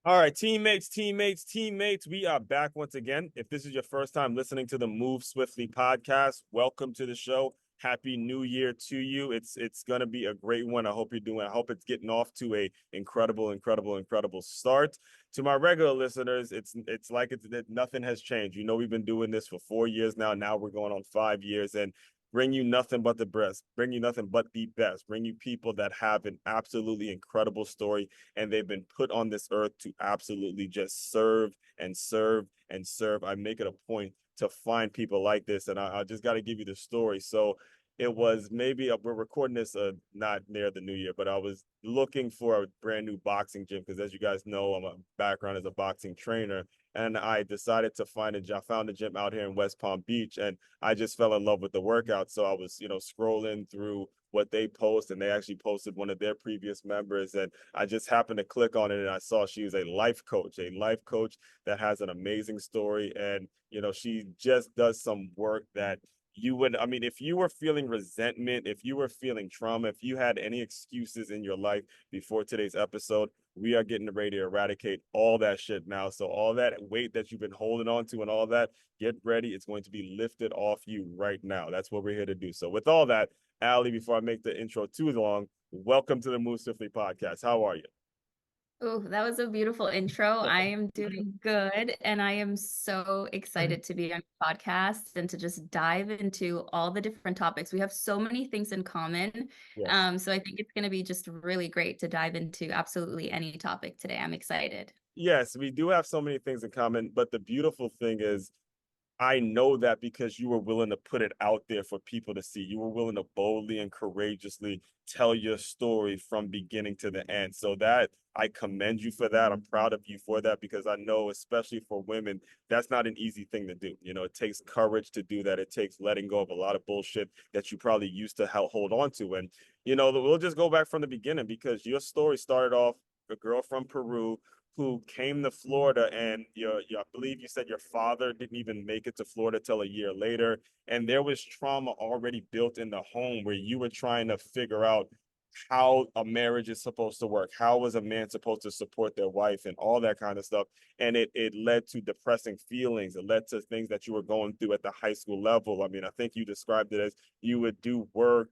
All right, teammates, we are back once again. If this is your first time listening to the Move Swiftly podcast, welcome to the show. Happy New Year to you. It's gonna be a great one. I hope you're doing. I hope it's getting off to a incredible start. To my regular listeners, it's like nothing has changed. You know, we've been doing this for 4 years now. Now we're going on 5 years, and bring you nothing but the best, bring you nothing but the best, bring you people that have an absolutely incredible story, and they've been put on this earth to absolutely just serve and serve and serve. I make it a point to find people like this, and I just got to give you the story. So it was maybe we're recording this not near the new year, but I was looking for a brand new boxing gym because, as you guys know, I'm a background as a boxing trainer, and I decided to find a job. Found a gym out here in West Palm Beach, and I just fell in love with the workout. So I was, scrolling through what they post, and they actually posted one of their previous members, and I just happened to click on it, and I saw she was a life coach that has an amazing story, and she just does some work that you would, I mean, if you were feeling resentment, if you were feeling trauma, if you had any excuses in your life before today's episode, we are getting ready to eradicate all that shit now. So all that weight that you've been holding on to and all that, get ready. It's going to be lifted off you right now. That's what we're here to do. So with all that, Ali, before I make the intro too long, welcome to the Move Swiftly podcast. How are you? Oh, that was a beautiful intro. I am doing good, and I am so excited to be on your podcast and to just dive into all the different topics. We have so many things in common. Yes. So I think it's going to be just really great to dive into absolutely any topic today. I'm excited. Yes, we do have so many things in common, but the beautiful thing is I know that because you were willing to put it out there for people to see. You were willing to boldly and courageously tell your story from beginning to the end. So that I commend you for that. I'm proud of you for that because I know, especially for women, that's not an easy thing to do. It takes courage to do that. It takes letting go of a lot of bullshit that you probably used to hold on to. And, we'll just go back from the beginning because your story started off a girl from Peru who came to Florida, and I believe you said your father didn't even make it to Florida till a year later, and there was trauma already built in the home where you were trying to figure out how a marriage is supposed to work, how was a man supposed to support their wife, and all that kind of stuff, and it led to depressing feelings. It led to things that you were going through at the high school level. I mean, I think you described it as you would do work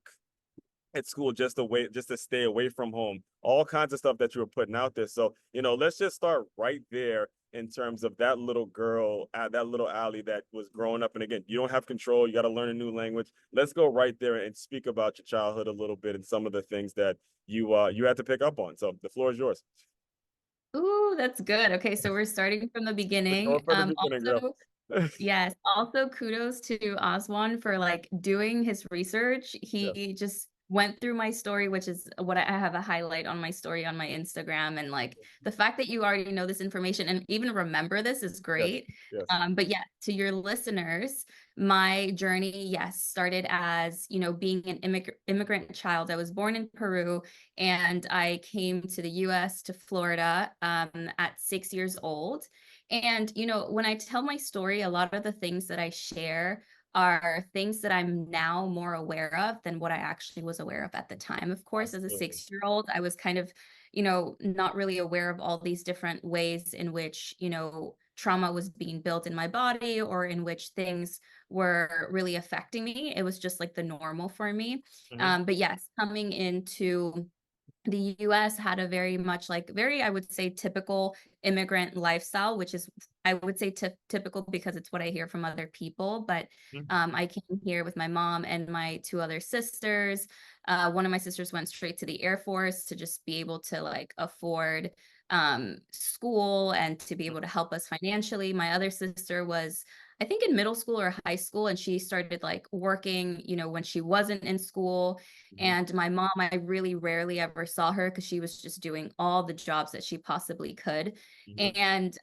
at school just to stay away from home, all kinds of stuff that you were putting out there. So let's just start right there in terms of that little girl, that little Allie that was growing up. And again, you don't have control, you got to learn a new language. Let's go right there and speak about your childhood a little bit and some of the things that you had to pick up on. So the floor is yours. Ooh, that's good. Okay, so we're starting from the We're beginning. going from the beginning, girl. Also, yes, also kudos to Oswan for like doing his research. Yes, He just went through my story, which is what I have a highlight on my story on my Instagram. And like the fact that you already know this information and even remember this is yes, great. yes. But yeah, to your listeners, my journey, yes, started as, being an immigrant child. I was born in Peru and I came to the US to Florida at 6 years old. And, when I tell my story, a lot of the things that I share are things that I'm now more aware of than what I actually was aware of at the time. Of course, as a Absolutely. 6 year old, I was kind of, not really aware of all these different ways in which, trauma was being built in my body or in which things were really affecting me. It was just like the normal for me. Hmm. But yes, coming into the US had a very much like very, I would say, typical immigrant lifestyle, which is, I would say, typical because it's what I hear from other people. But I came here with my mom and my two other sisters. One of my sisters went straight to the Air Force to just be able to like afford school and to be able to help us financially. My other sister was, I think, in middle school or high school, and she started like working, when she wasn't in school. Hmm. And my mom, I really rarely ever saw her because she was just doing all the jobs that she possibly could. Hmm. And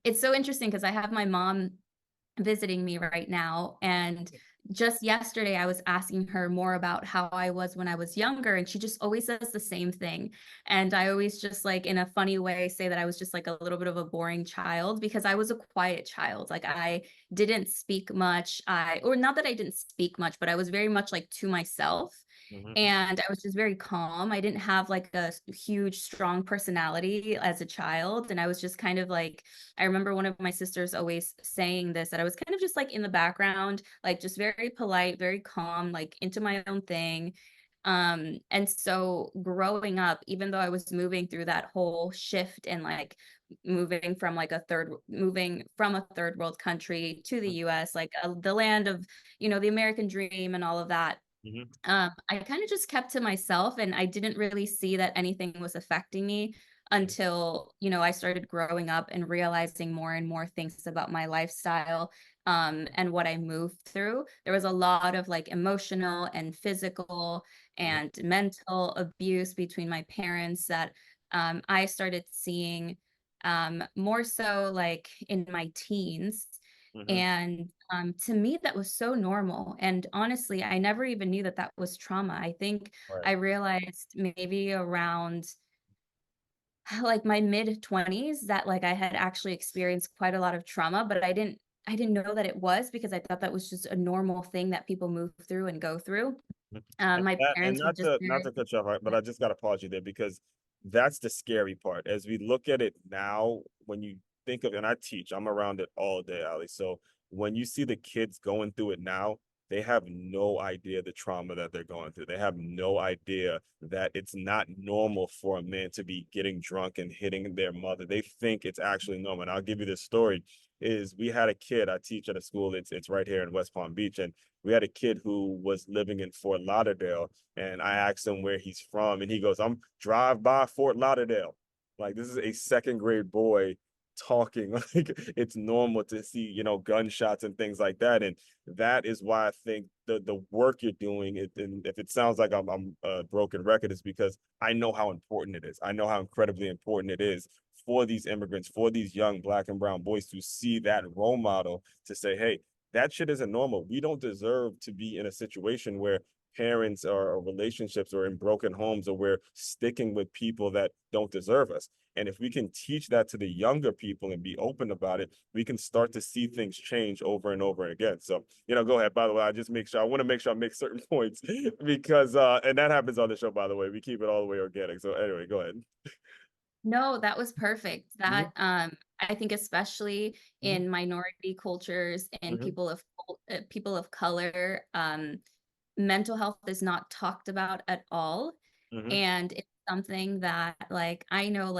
it's so interesting because I have my mom visiting me right now. And just yesterday, I was asking her more about how I was when I was younger. And she just always says the same thing. And I always just like, in a funny way, say that I was just like a little bit of a boring child because I was a quiet child. Like I didn't speak much. Or not that I didn't speak much, but I was very much like to myself. Mm-hmm. And I was just very calm. I didn't have like a huge, strong personality as a child. And I was just kind of like, I remember one of my sisters always saying this, that I was kind of just like in the background, like just very polite, very calm, like into my own thing. And so growing up, even though I was moving through that whole shift and like moving from a third world country to the US, like the land of, the American dream and all of that, Mm-hmm. I kind of just kept to myself and I didn't really see that anything was affecting me until, I started growing up and realizing more and more things about my lifestyle, and what I moved through. There was a lot of like emotional and physical Mm-hmm. and mental abuse between my parents that, I started seeing, more so like in my teens. Mm-hmm. And to me, that was so normal. And honestly, I never even knew that that was trauma. I think Right. I realized maybe around like my mid 20s that like I had actually experienced quite a lot of trauma, but I didn't know that it was because I thought that was just a normal thing that people move through and go through. My And parents were not just to very, cut you off, but I just got to pause you there because that's the scary part. As we look at it now, when you think of, and I teach, I'm around it all day, Ali. So when you see the kids going through it now, they have no idea the trauma that they're going through. They have no idea that it's not normal for a man to be getting drunk and hitting their mother. They think it's actually normal. And I'll give you this story. Is we had a kid I teach at a school. It's right here in West Palm Beach, and we had a kid who was living in Fort Lauderdale, and I asked him where he's from, and he goes, "I'm drive by Fort Lauderdale." Like this is a second grade boy talking like it's normal to see, gunshots and things like that. And that is why I think the work you're doing, and if it sounds like I'm a broken record, is because I know how important it is. I know how incredibly important it is for these immigrants, for these young black and brown boys to see that role model to say, hey, that shit isn't normal. We don't deserve to be in a situation where parents or relationships or in broken homes, or we're sticking with people that don't deserve us. And if we can teach that to the younger people and be open about it, we can start to see things change over and over again. So, go ahead. By the way, I want to make sure I make certain points because, and that happens on the show, by the way, we keep it all the way organic. So anyway, go ahead. no, that was perfect. Mm-hmm. That I think especially in minority cultures and Mm-hmm. people of color, mental health is not talked about at all. Mm-hmm. And it's something that like I know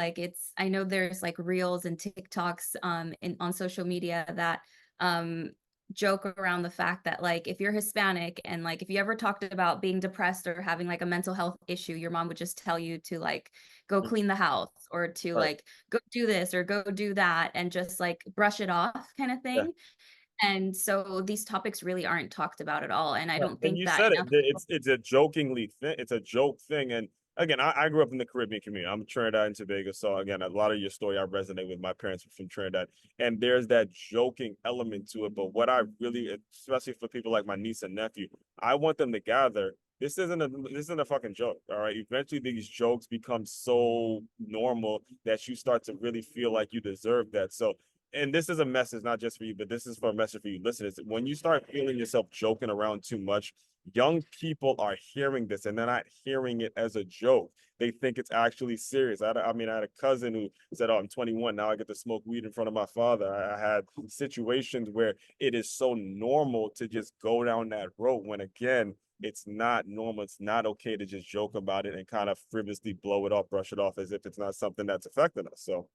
there's like reels and TikToks in on social media that um joke around the fact that like if you're Hispanic and like if you ever talked about being depressed or having like a mental health issue, your mom would just tell you to like go clean the house or to Right. like go do this or go do that and just like brush it off kind of Yeah. thing. And so these topics really aren't talked about at all. And I Right. don't And think you that said it. enough people. It's a jokingly thing. It's a joke thing. And again, I grew up in the Caribbean community. I'm Trinidad and Tobago. So again, a lot of your story I resonate with. My parents were from Trinidad, and there's that joking element to it. But what I really, especially for people like my niece and nephew, I want them to gather. This isn't a fucking joke. All right. Eventually, these jokes become so normal that you start to really feel like you deserve that. So and this is a message not just for you, but this is for a message for you listeners. When you start feeling yourself joking around too much, young people are hearing this and they're not hearing it as a joke. They think it's actually serious. I had a cousin who said, "Oh, I'm 21 now. I get to smoke weed in front of my father." I had situations where it is so normal to just go down that road. When again, it's not normal. It's not okay to just joke about it and kind of frivolously blow it off, brush it off as if it's not something that's affecting us. So.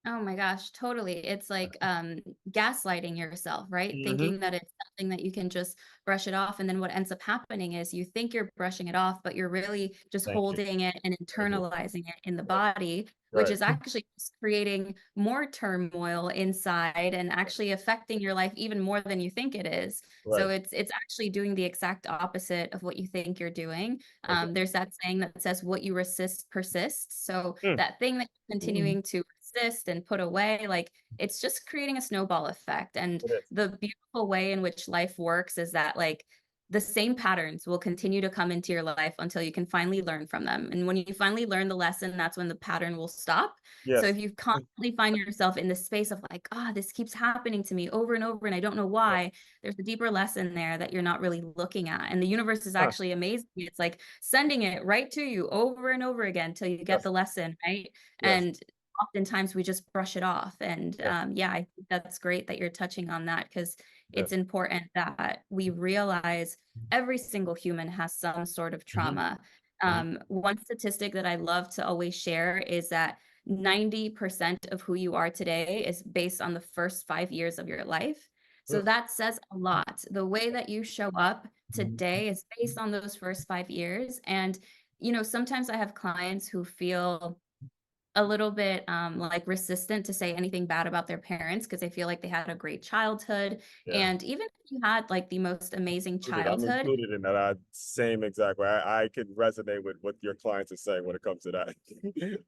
Oh my gosh, totally. It's like gaslighting yourself, right? Mm-hmm. Thinking that it's something that you can just brush it off. And then what ends up happening is you think you're brushing it off, but you're really just Thank you. holding it and Thank you. internalizing it in the Right. body, which Right. is actually just creating more turmoil inside and actually affecting your life even more than you think it is. So Right. it's actually doing the exact opposite of what you think you're doing. Okay. There's that saying that says what you resist persists. So Mm. that thing that you're Mhm. continuing to resist and put away, like it's just creating a snowball effect. And It is. the beautiful way in which life works is that like the same patterns will continue to come into your life until you can finally learn from them. And when you finally learn the lesson, that's when the pattern will stop. So Yes. if you constantly find yourself in the space of like, ah, oh, this keeps happening to me over and over, and I don't know Yeah. why, there's a deeper lesson there that you're not really looking at. And the universe is Huh. actually amazing. It's like sending it right to you over and over again till you get Yes. the lesson, right? Yes. And oftentimes we just brush it off. And Yes. yeah, I think that's great that you're touching on that, because it's Yes. important that we realize every single human has some sort of Hmm. trauma. Hmm. One statistic that I love to always share is that 90% of who you are today is based on the first 5 years of your life. So that says a lot. The way that you show up today is based on those first 5 years. And, sometimes I have clients who feel a little bit like resistant to say anything bad about their parents because they feel like they had a great childhood. Yeah. And even if you had like the most amazing I'm childhood, included in that same exact way. I could resonate with what your clients are saying when it comes to that.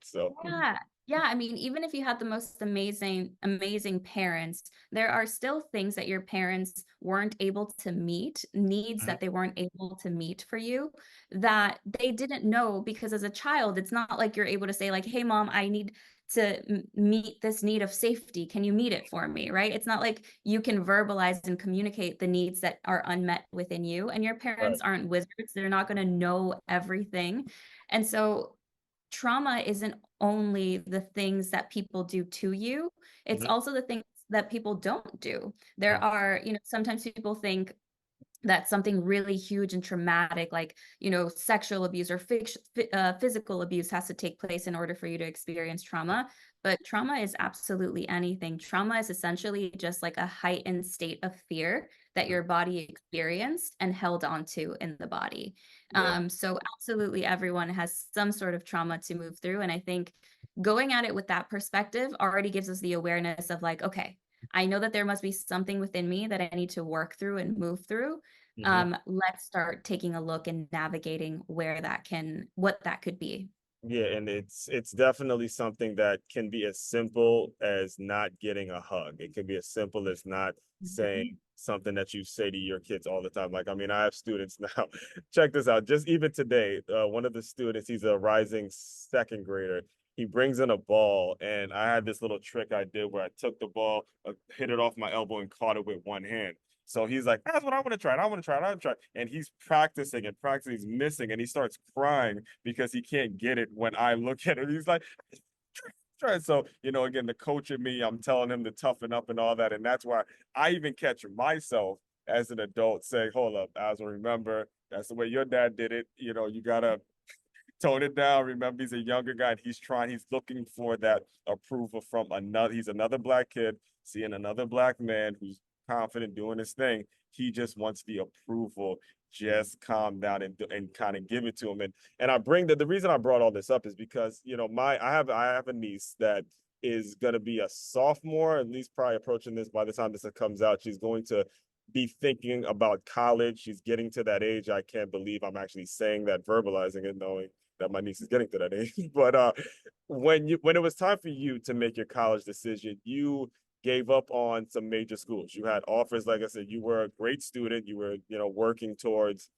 So, yeah. Yeah, I mean, even if you had the most amazing parents, there are still things that your parents weren't able to meet, needs mhm, that they weren't able to meet for you that they didn't know, because as a child, it's not like you're able to say like, "Hey mom, I need to meet this need of safety. Can you meet it for me?" Right? It's not like you can verbalize and communicate the needs that are unmet within you, and your right. parents aren't wizards. They're not going to know everything. And so trauma isn't only the things that people do to you, it's Mhm, also the things that people don't do. There mhm, are, sometimes people think that something really huge and traumatic, like, sexual abuse or physical abuse, has to take place in order for you to experience trauma. But trauma is absolutely anything. Trauma is essentially just like a heightened state of fear that mhm. your body experienced and held onto in the body. Yeah. So absolutely everyone has some sort of trauma to move through. And I think going at it with that perspective already gives us the awareness of like, okay, I know that there must be something within me that I need to work through and move through. Mhm. Let's start taking a look and navigating what that could be. Yeah, and it's definitely something that can be as simple as not getting a hug. It can be as simple as not saying Mhm. something that you say to your kids all the time. Like, I mean, I have students now. Check this out. Just even today, one of the students, he's a rising second grader. He brings in a ball, and I had this little trick I did where I took the ball, hit it off my elbow, and caught it with one hand. So he's like, that's what I want to try. I want to try. I want to try. And he's practicing and practicing. He's missing, and he starts crying because he can't get it when I look at him. He's like, try. So, again, the coach in me, I'm telling him to toughen up and all that. And that's why I even catch myself as an adult saying, hold up, as remember, that's the way your dad did it. You gotta tone it down. Remember, he's a younger guy and he's looking for that approval from he's another black kid, seeing another black man who's confident doing his thing. He just wants the approval. Just calm down and kind of give it to him. And I bring the reason I brought all this up is because, I have a niece that is gonna be a sophomore, at least probably approaching this by the time this comes out. She's going to be thinking about college. She's getting to that age. I can't believe I'm actually saying that, verbalizing it, knowing that my niece is getting to that age. But when it was time for you to make your college decision, you gave up on some major schools. You had offers, like I said, you were a great student. You were, working towards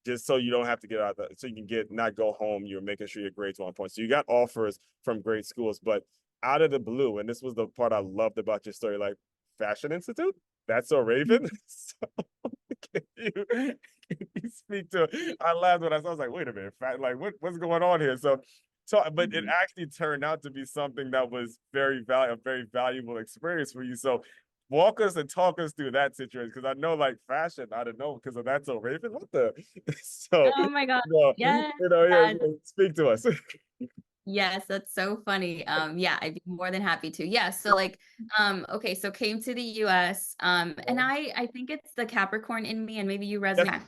just so you don't have to get out so you can not go home. You were making sure your grades were on point. So you got offers from great schools, but out of the blue, and this was the part I loved about your story, like Fashion Institute. That's so Raven. So can you speak to it? I laughed when I saw. I was like, wait a minute, like what's going on here? So, but it Mhm. actually turned out to be something that was a very valuable experience for you. So, walk us and talk us through that situation because I know, like fashion, I don't know because of That's So Raven. What the? So, Oh my God. Yes. yeah, Yes. speak to us. Yes, that's so funny. Yeah, I'd be more than happy to. Yeah, so like, okay, so came to the US, and I think it's the Capricorn in me, and maybe you Yes, resonate.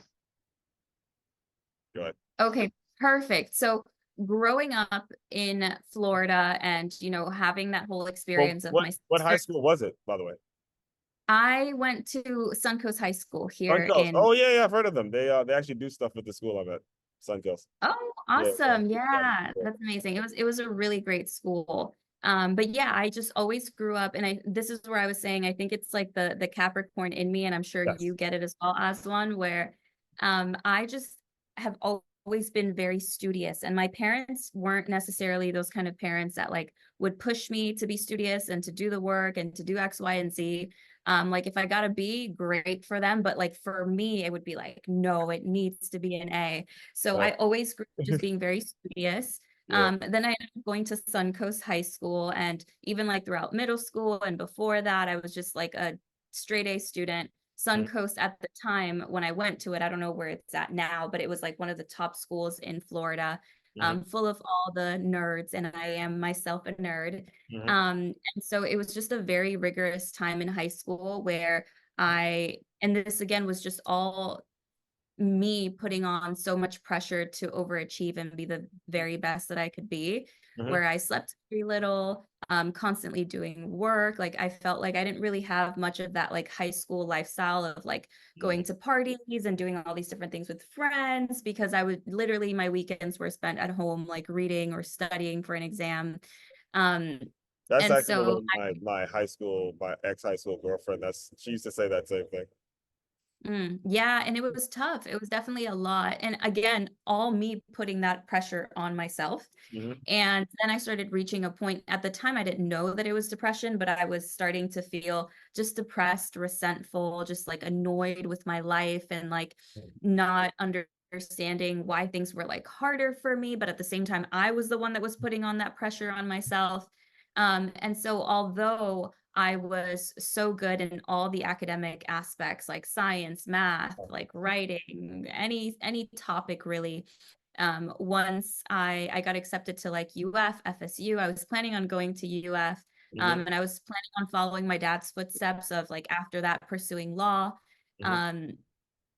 go ahead. Okay, perfect. So growing up in Florida and, having that whole Well, experience of what my what high sister, school was it, by the way? I went to Suncoast High School here Suncoast. in. Oh yeah, I've heard of them. They actually do stuff with the school. I'm at Suncoast. Oh, Yeah, yeah, awesome. yeah. Yeah, Yeah. that's amazing. It was a really great school. But yeah, I just always grew up, and this is where I was saying I think it's like the Capricorn in me, and I'm sure Yes. you get it as well as one where I just have always been very studious, and my parents weren't necessarily those kind of parents that like would push me to be studious and to do the work and to do X, Y, and Z. Like if I got a B, great for them, but like for me, it would be like, no, it needs to be an A. So Right. I always grew up just being very studious. Yeah. Then I ended up going to Suncoast High School, and even like throughout middle school and before that, I was just like a straight A student. Mhm. Suncoast at the time when I went to it, I don't know where it's at now, but it was like one of the top schools in Florida, Mhm. full of all the nerds, and I am myself a nerd. Mhm. And so it was just a very rigorous time in high school where and this again was just all me putting on so much pressure to overachieve and be the very best that I could be, Mhm. where I slept very little, constantly doing work. Like I felt like I didn't really have much of that like high school lifestyle of like going Mhm. to parties and doing all these different things with friends because I would literally my weekends were spent at home like reading or studying for an exam. Um, That's and actually so my high school, my ex high school girlfriend. That's she used to say that same thing. Yeah, and it was tough. It was definitely a lot. And again, all me putting that pressure on myself. Hmm. And then I started reaching a point at the time I didn't know that it was depression, but I was starting to feel just depressed, resentful, just like annoyed with my life and like not understanding why things were like harder for me, but at the same time I was the one that was putting on that pressure on myself. And so although I was so good in all the academic aspects like science, math, like writing, any topic really. Once I got accepted to like UF, FSU, I was planning on going to UF, Hmm. and I was planning on following my dad's footsteps of like after that pursuing law. Hmm. Um,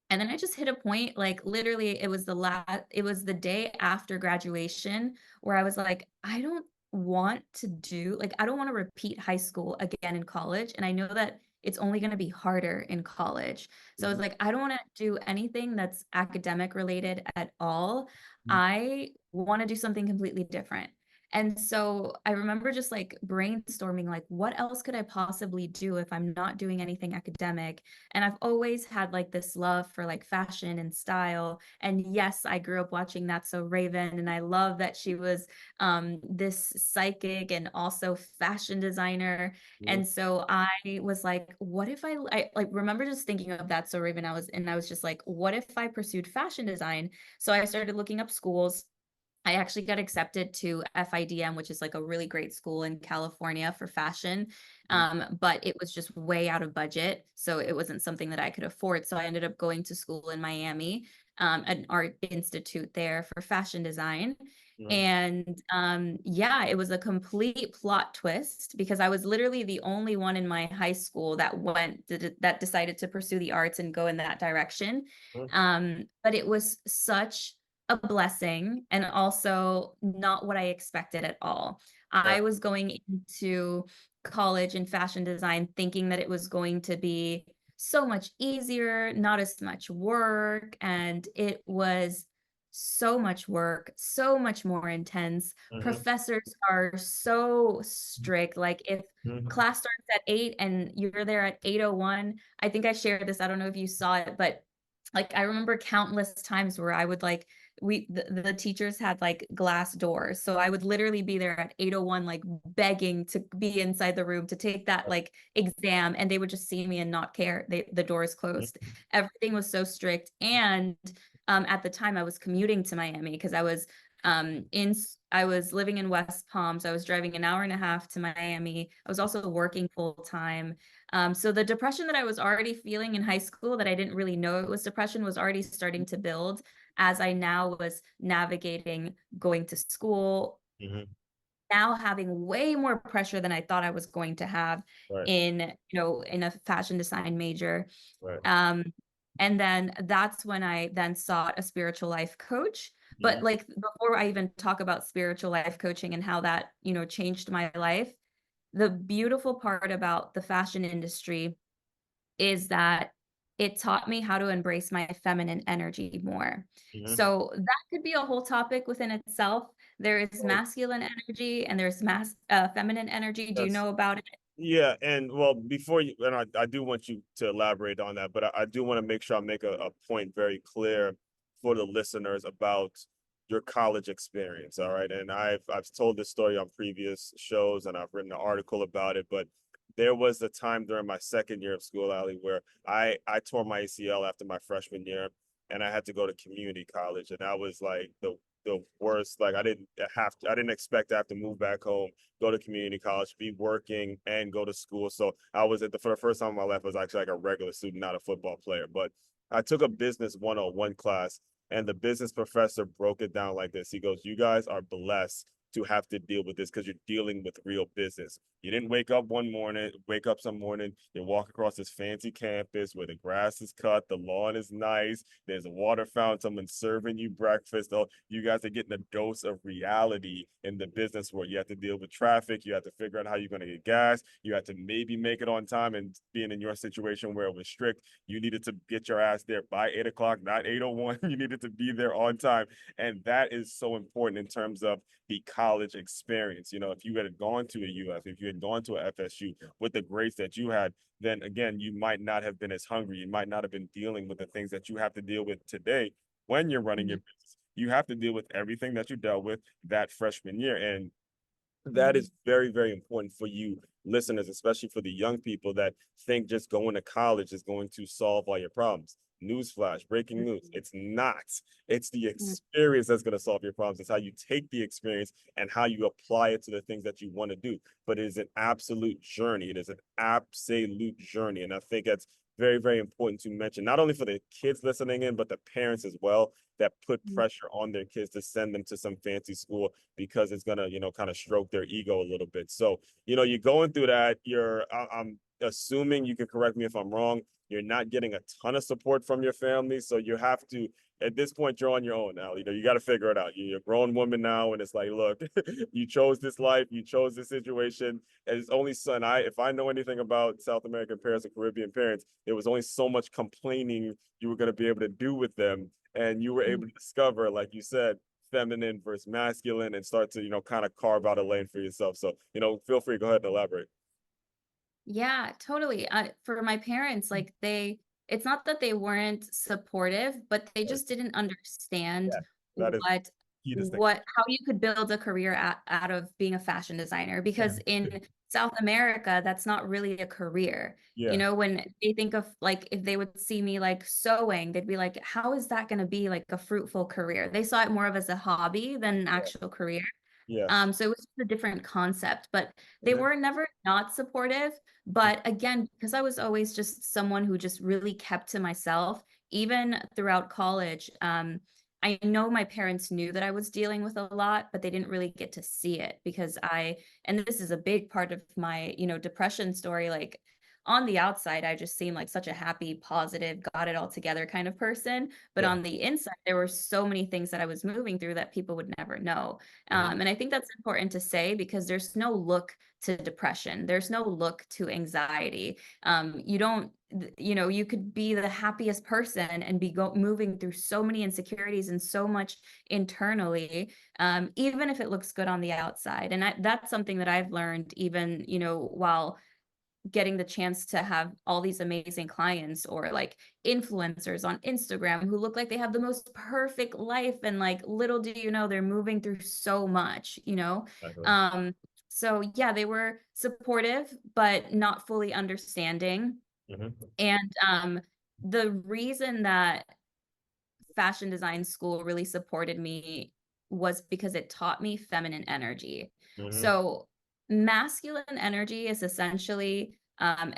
and then I just hit a point, like literally it was the day after graduation where I was like, I don't want to do, like, I don't want to repeat high school again in college. And I know that it's only going to be harder in college. So I was like, I don't want to do anything that's academic related at all. I want to do something completely different. And so I remember just like brainstorming, like, what else could I possibly do if I'm not doing anything academic? And I've always had like this love for like fashion and style. And yes, I grew up watching That's So Raven, and I love that she was this psychic and also fashion designer. Hmm. And so I was like, what if I like remember just thinking of That's So Raven? I was just like, what if I pursued fashion design? So I started looking up schools. I actually got accepted to FIDM, which is like a really great school in California for fashion. But it was just way out of budget. So it wasn't something that I could afford. So I ended up going to school in Miami, an art institute there for fashion design. Hmm. And yeah, it was a complete plot twist because I was literally the only one in my high school that decided to pursue the arts and go in that direction. But it was such a blessing and also not what I expected at all. Right. I was going into college in fashion design thinking that it was going to be so much easier, not as much work, and it was so much work, so much more intense. Hmm. Professors are so strict. Like if Hmm. class starts at 8 and you're there at 8:01, I think I shared this, I don't know if you saw it, but like I remember countless times where I would like the teachers had like glass doors, so I would literally be there at 8:01 like begging to be inside the room to take that like exam, and they would just see me and not care. The doors closed. Everything was so strict. And at the time I was commuting to Miami because in I was living in West Palm, so I was driving an hour and a half to Miami. I was also working full time. So the depression that I was already feeling in high school that I didn't really know it was depression was already starting to build as I now was navigating going to school, Hmm. now having way more pressure than I thought I was going to have Right. in, in a fashion design major. Right. Um, and then that's when I then sought a spiritual life coach. But Hmm. like before I even talk about spiritual life coaching and how that, changed my life, the beautiful part about the fashion industry is that it taught me how to embrace my feminine energy more. Hmm. So that could be a whole topic within itself. There is Well, masculine energy and there's feminine energy. Do you that's know about it? Yeah, and well, before you, and I do want you to elaborate on that, but I do want to make sure I make a point very clear for the listeners about your college experience. All right. And I've told this story on previous shows and I've written an article about it, but there was a time during my second year of school, Ali, where I tore my ACL after my freshman year and I had to go to community college. And that was like the worst. Like I didn't expect to have to move back home, go to community college, be working, and go to school. So I was for the first time in my life, I was actually like a regular student, not a football player. But I took a business 101 class, and the business professor broke it down like this. He goes, "You guys are blessed to have to deal with this because you're dealing with real business. You didn't wake up some morning, you walk across this fancy campus where the grass is cut, the lawn is nice, there's a water fountain, someone's serving you breakfast. Oh, you guys are getting a dose of reality in the business world. You have to deal with traffic, you have to figure out how you're going to get gas, you have to maybe make it on time, and being in your situation where it was strict, you needed to get your ass there by 8 o'clock, not 8:01. You needed to be there on time. And that is so important in terms of the college experience. You know, if you had gone to a UF, if you had gone to a FSU with the grades that you had, then again, you might not have been as hungry. You might not have been dealing with the things that you have to deal with today when you're running your Mhm. business. You have to deal with everything that you dealt with that freshman year. And that Mhm. is very, very important for you listeners, especially for the young people that think just going to college is going to solve all your problems. Newsflash, breaking news. It's not. It's the Mhm. experience that's going to solve your problems. It's how you take the experience and how you apply it to the things that you want to do. But it is an absolute journey. It is an absolute journey. And I think that's very, very important to mention, not only for the kids listening in, but the parents as well that put Mhm. pressure on their kids to send them to some fancy school because it's gonna, kind of stroke their ego a little bit. So, you're going through that. I'm assuming, you can correct me if I'm wrong, you're not getting a ton of support from your family. So you have to, at this point, you're on your own now. You got to figure it out. You're a grown woman now, and it's like, look, you chose this life, you chose this situation. And it's only son. If I know anything about South American parents and Caribbean parents, there was only so much complaining you were going to be able to do with them. And you were able to discover, like you said, feminine versus masculine and start to, kind of carve out a lane for yourself. So, feel free, go ahead and elaborate. Yeah, totally. For my parents, like it's not that they weren't supportive, but they Right. just didn't understand Yeah. That is what key distinction. how you could build a career out of being a fashion designer. Yeah. Because in South America, that's not really a career. You Yeah. know, when they think of like if they would see me like sewing, they'd be like, how is that going to be like a fruitful career? They saw it more of as a hobby than an Yeah. actual career. Yes. So it was just a different concept, but they Mhm. were never not supportive. But again, because I was always just someone who just really kept to myself, even throughout college, I know my parents knew that I was dealing with a lot, but they didn't really get to see it because and this is a big part of my, depression story. Like on the outside, I just seem like such a happy, positive, got it all together kind of person. But Yeah. on the inside, there were so many things that I was moving through that people would never know. Mhm. And I think that's important to say because there's no look to depression. There's no look to anxiety. You don't, you could be the happiest person and be moving through so many insecurities and so much internally, even if it looks good on the outside. And that's something that I've learned even, while getting the chance to have all these amazing clients or like influencers on Instagram who look like they have the most perfect life and like little do you know they're moving through so much. Exactly. um so yeah, they were supportive but not fully understanding. Mhm. And the reason that fashion design school really supported me was because it taught me feminine energy. Mhm. So, masculine energy is essentially, and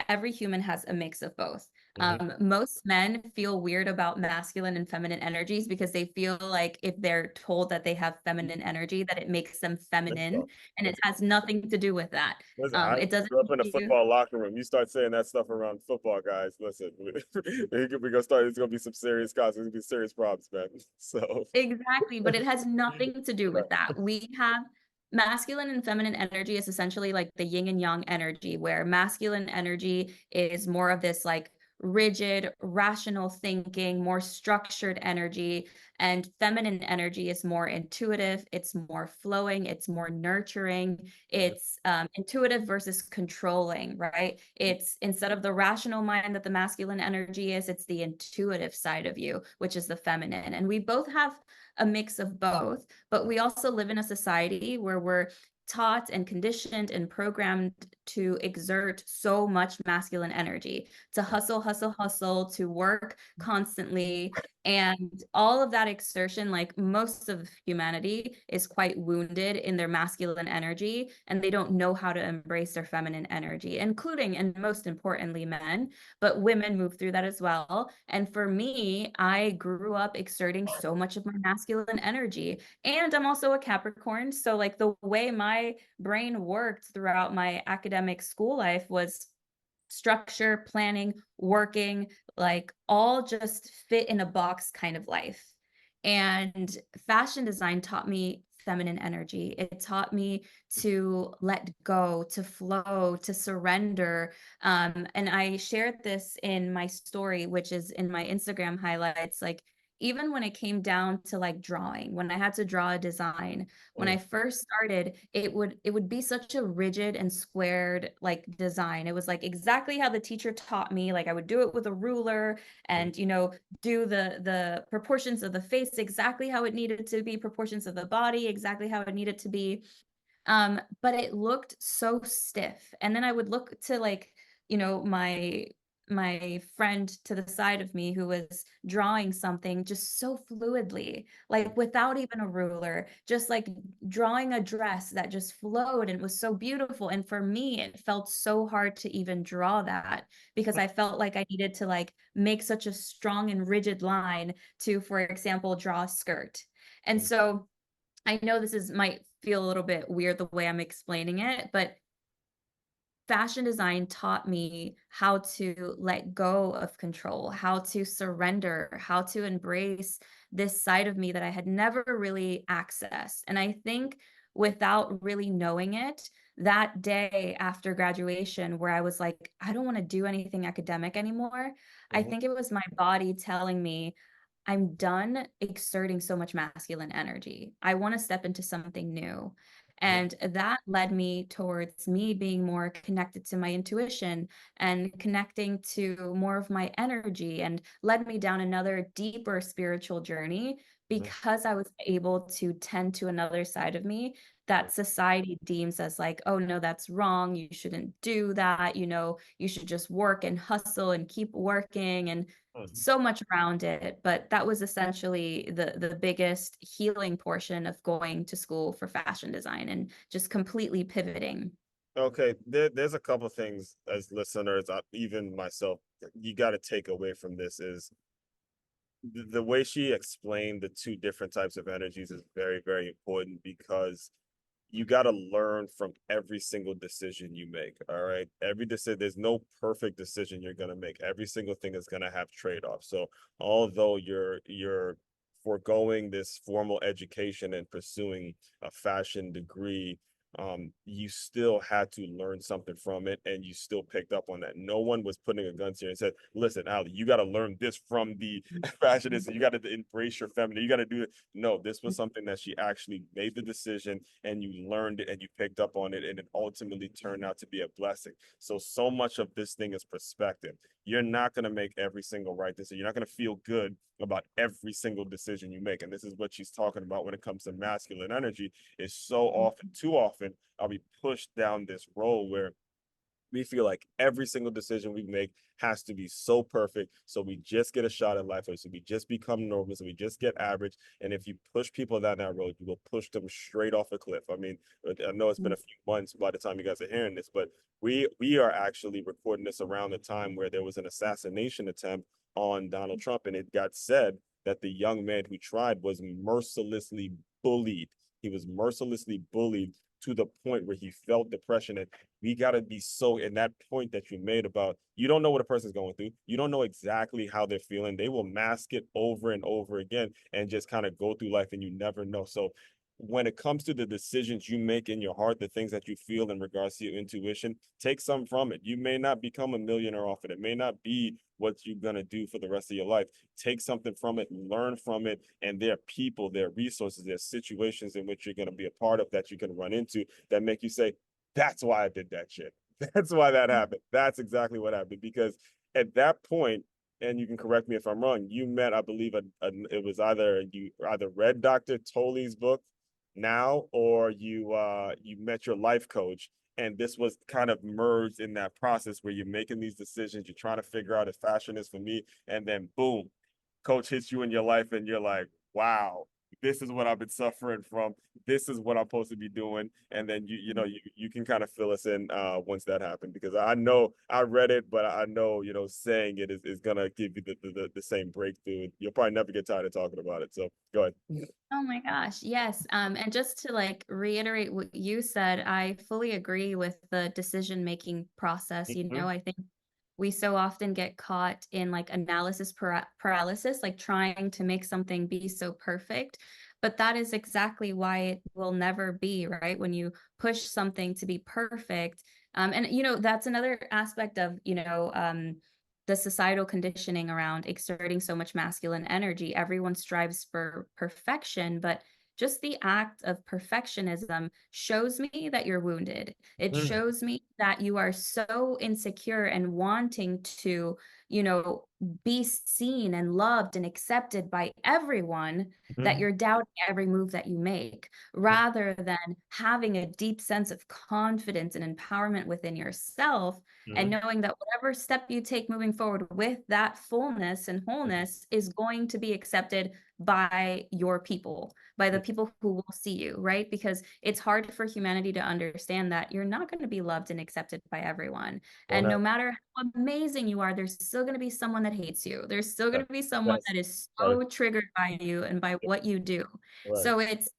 every human has a mix of both. Mhm. Most men feel weird about masculine and feminine energies because they feel like if they're told that they have feminine energy, that it makes them Let's feminine, go. and it Let's has nothing to do with that. Listen, I It doesn't grew up in a teach you. football locker room. You start saying that stuff around football guys. Listen, we're gonna start. It's gonna be some serious costs. It's gonna be serious problems, man. So, Exactly, but it has nothing to do right. with that. We have masculine and feminine energy is essentially like the yin and yang energy, where masculine energy is more of this like rigid, rational thinking, more structured energy. And feminine energy is more intuitive, it's more flowing, it's more nurturing, it's intuitive versus controlling, right? It's instead of the rational mind that the masculine energy is, it's the intuitive side of you, which is the feminine. And we both have a mix of both, but we also live in a society where we're taught and conditioned and programmed to exert so much masculine energy, to hustle, hustle, hustle, to work constantly. And all of that exertion, like most of humanity, is quite wounded in their masculine energy, and they don't know how to embrace their feminine energy, including and most importantly, men. But women move through that as well. And for me, I grew up exerting so much of my masculine energy. And I'm also a Capricorn. So, like, the way my brain worked throughout my academic school life was structure, planning, working, like all just fit in a box kind of life. And fashion design taught me feminine energy. It taught me to let go, to flow, to surrender. And I shared this in my story, which is in my Instagram highlights. Like, even when it came down to like drawing, when I had to draw a design, when I first started, it would be such a rigid and squared like design. It was like exactly how the teacher taught me. Like I would do it with a ruler and do the proportions of the face exactly how it needed to be, proportions of the body exactly how it needed to be. But it looked so stiff. And then I would look to like, my friend to the side of me who was drawing something just so fluidly, like without even a ruler, just like drawing a dress that just flowed and was so beautiful. And for me, it felt so hard to even draw that because I felt like I needed to like make such a strong and rigid line to, for example, draw a skirt. And so I know this is might feel a little bit weird the way I'm explaining it, but fashion design taught me how to let go of control, how to surrender, how to embrace this side of me that I had never really accessed. And I think without really knowing it, that day after graduation, where I was like, I don't want to do anything academic anymore, I think it was my body telling me, I'm done exerting so much masculine energy. I want to step into something new. And that led me towards me being more connected to my intuition and connecting to more of my energy, and led me down another deeper spiritual journey because I was able to tend to another side of me that society deems as like, oh no, that's wrong. You shouldn't do that. You should just work and hustle and keep working. And so much around it, but that was essentially the biggest healing portion of going to school for fashion design and just completely pivoting. Okay, there's a couple things as listeners, even myself, you got to take away from this is the way she explained the two different types of energies is very, very important because you got to learn from every single decision you make. All right. Every decision, there's no perfect decision you're going to make. Every single thing is going to have trade-offs. So although you're foregoing this formal education and pursuing a fashion degree, you still had to learn something from it, and you still picked up on that. No one was putting a gun to you and said, "Listen, Ali, you got to learn this from the fashionista. You got to embrace your feminine. You got to do it." No, this was something that she actually made the decision, and you learned it, and you picked up on it, and it ultimately turned out to be a blessing. So much of this thing is perspective. You're not going to make every single right decision. You're not going to feel good about every single decision you make. And this is what she's talking about when it comes to masculine energy, is so often, too often, are we pushed down this road where we feel like every single decision we make has to be so perfect. So we just get a shot at life. So we just become normal. So we just get average. And if you push people down that road, you will push them straight off a cliff. I mean, I know it's been a few months by the time you guys are hearing this, but we are actually recording this around the time where there was an assassination attempt on Donald Trump. And it got said that the young man who tried was mercilessly bullied. He was mercilessly bullied to the point where he felt depression. And we got to be so in that point that you made about, you don't know what a person's going through. You don't know exactly how they're feeling. They will mask it over and over again and just kind of go through life, and you never know. So when it comes to the decisions you make in your heart, the things that you feel in regards to your intuition, take some from it. You may not become a millionaire off it. It may not be what you're going to do for the rest of your life. Take something from it, learn from it. And there are people, there are resources, there are situations in which you're going to be a part of that you can run into that make you say, that's why I did that shit. That's why that happened. That's exactly what happened. Because at that point, and you can correct me if I'm wrong, you met, I believe, it was either you either read Dr. Tolley's book now, or you met your life coach, and this was kind of merged in that process where you're making these decisions, you're trying to figure out if fashion is for me, and then boom, coach hits you in your life and you're like, wow, this is what I've been suffering from, this is what I'm supposed to be doing. And then you can kind of fill us in once that happened, because I know I read it, but I know saying it is gonna give you the same breakthrough. You'll probably never get tired of talking about it, so go ahead. Oh my gosh, yes. And just to like reiterate what you said, I fully agree with the decision-making process. Mhm. I think we so often get caught in like analysis paralysis, like trying to make something be so perfect. But that is exactly why it will never be, right? When you push something to be perfect. And that's another aspect of, the societal conditioning around exerting so much masculine energy. Everyone strives for perfection, but just the act of perfectionism shows me that you're wounded. It Mhm. shows me that you are so insecure and wanting to, you know, be seen and loved and accepted by everyone, that Mhm. you're doubting every move that you make, rather than having a deep sense of confidence and empowerment within yourself, and Mhm. knowing that whatever step you take moving forward with that fullness and wholeness is going to be accepted by your people, by the people who will see you, right? Because it's hard for humanity to understand that you're not going to be loved and accepted by everyone. And no 100. matter how amazing you are, there's still going to be someone that hates you. There's still going Yes. to be someone Yes. that is Right. so triggered by you and by what you do. Right. So it's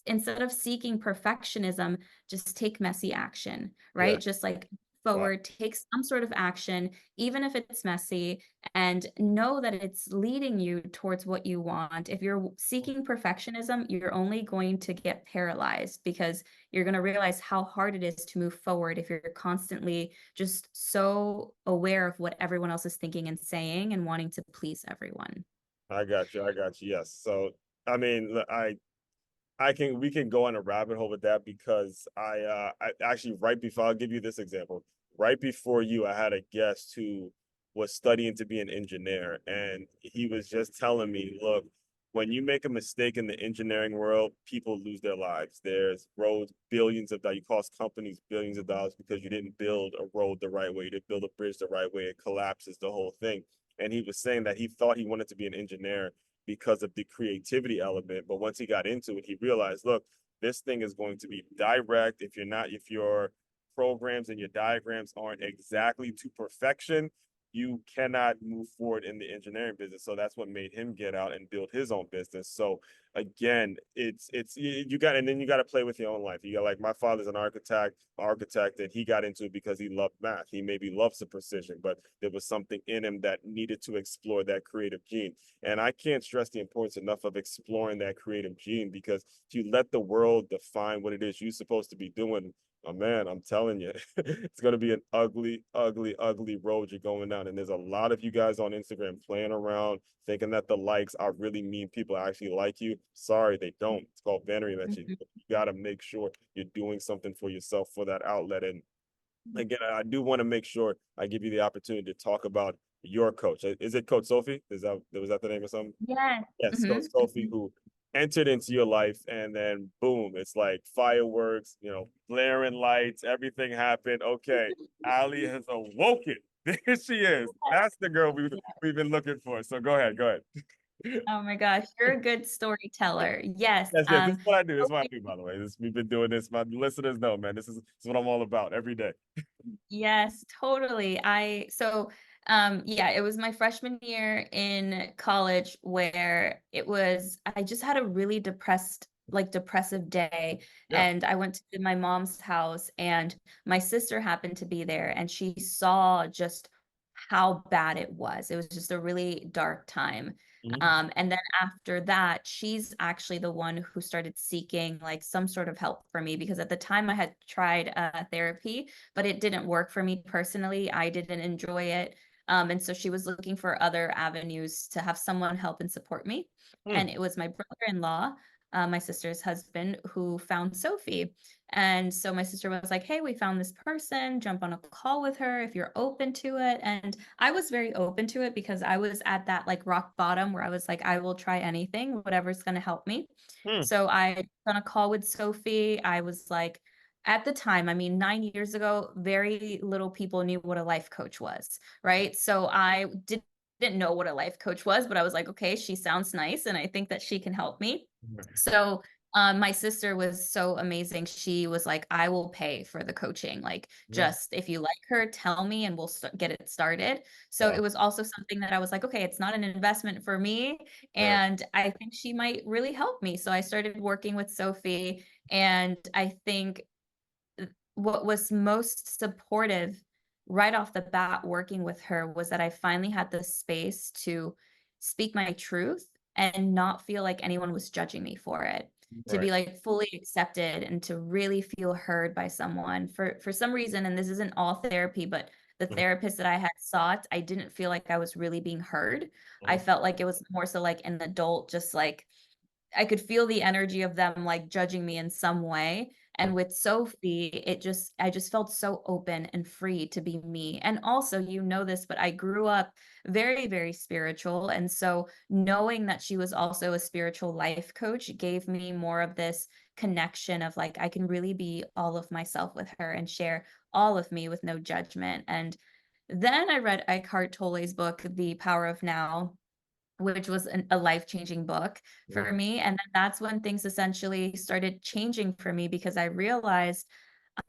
instead of seeking perfectionism, just take messy action, Yeah. right? Just like Right. forward, take some sort of action, even if it's messy, and know that it's leading you towards what you want. If you're seeking perfectionism, you're only going to get paralyzed, because you're going to realize how hard it is to move forward if you're constantly just so aware of what everyone else is thinking and saying and wanting to please everyone. I got you. I got you. Yes. So I mean, I can we can go on a rabbit hole with that, because I actually, right before, I'll give you this example. Right before you, I had a guest who was studying to be an engineer, and he was just telling me, look, when you make a mistake in the engineering world, people lose their lives. There's roads, billions of dollars. You cost companies billions of dollars because you didn't build a road the right way, you didn't build a bridge the right way. It collapses the whole thing. And he was saying that he thought he wanted to be an engineer because of the creativity element. But once he got into it, he realized, look, this thing is going to be direct. If your programs and your diagrams aren't exactly to perfection, you cannot move forward in the engineering business. So that's what made him get out and build his own business. So again, it's you got, and then you got to play with your own life. You got, like, my father's an architect, and he got into it because he loved math. He maybe loves the precision, but there was something in him that needed to explore that creative gene. And I can't stress the importance enough of exploring that creative gene, because if you let the world define what it is you're supposed to be doing, oh man, I'm telling you, it's going to be an ugly, ugly, ugly road you're going down. And there's a lot of you guys on Instagram playing around, thinking that the likes are really mean people actually like you. Sorry, they don't. It's called vanity that you got to make sure you're doing something for yourself, for that outlet. And again, I do want to make sure I give you the opportunity to talk about your coach. Is it Coach Sophie? Was that the name of something? Yes. Yes, Coach Mhm. Sophie, who entered into your life, and then boom, it's like fireworks, blaring lights, everything happened. Okay, Ali has awoken. There she is. That's the girl we've been looking for. So go ahead, go ahead. Oh my gosh, you're a good storyteller. Yes. Yes, yes, this is what I do. This is what I do, by the way. We've been doing this. My listeners know, man. This is what I'm all about every day. Yes, totally. Yeah, it was my freshman year in college where I just had a really depressive day. Yeah. And I went to my mom's house, and my sister happened to be there, and she saw just how bad it was. It was just a really dark time. Mhm. And then after that, she's actually the one who started seeking like some sort of help for me, because at the time I had tried therapy, but it didn't work for me personally. I didn't enjoy it. And so she was looking for other avenues to have someone help and support me. Hmm. And it was my brother-in-law, my sister's husband, who found Sophie. And so my sister was like, hey, we found this person, jump on a call with her if you're open to it. And I was very open to it because I was at that like rock bottom where I was like, I will try anything, whatever's going to help me. Hmm. So I on a call with Sophie. I was like, at the time, I mean, 9 years ago, very little people knew what a life coach was, right? So I didn't know what a life coach was, but I was like, okay, she sounds nice, and I think that she can help me. So my sister was so amazing. She was like, I will pay for the coaching. Like, Yeah. just if you like her, tell me and we'll get it started. So it Wow. was also something that I was like, okay, it's not an investment for me. Right. And I think she might really help me. So I started working with Sophie. And I think what was most supportive right off the bat working with her was that I finally had the space to speak my truth and not feel like anyone was judging me for it. To Right. be like fully accepted and to really feel heard by someone for some reason. And this isn't all therapy, but the Mhm. therapist that I had sought, I didn't feel like I was really being heard. I Mhm. felt like it was more so like an adult, just like I could feel the energy of them like judging me in some way. And with Sophie, I just felt so open and free to be me. And also, you know this, but I grew up very, very spiritual. And so knowing that she was also a spiritual life coach gave me more of this connection of like, I can really be all of myself with her and share all of me with no judgment. And then I read Eckhart Tolle's book, The Power of Now, which was a life-changing book for Mhm. me. And then that's when things essentially started changing for me because I realized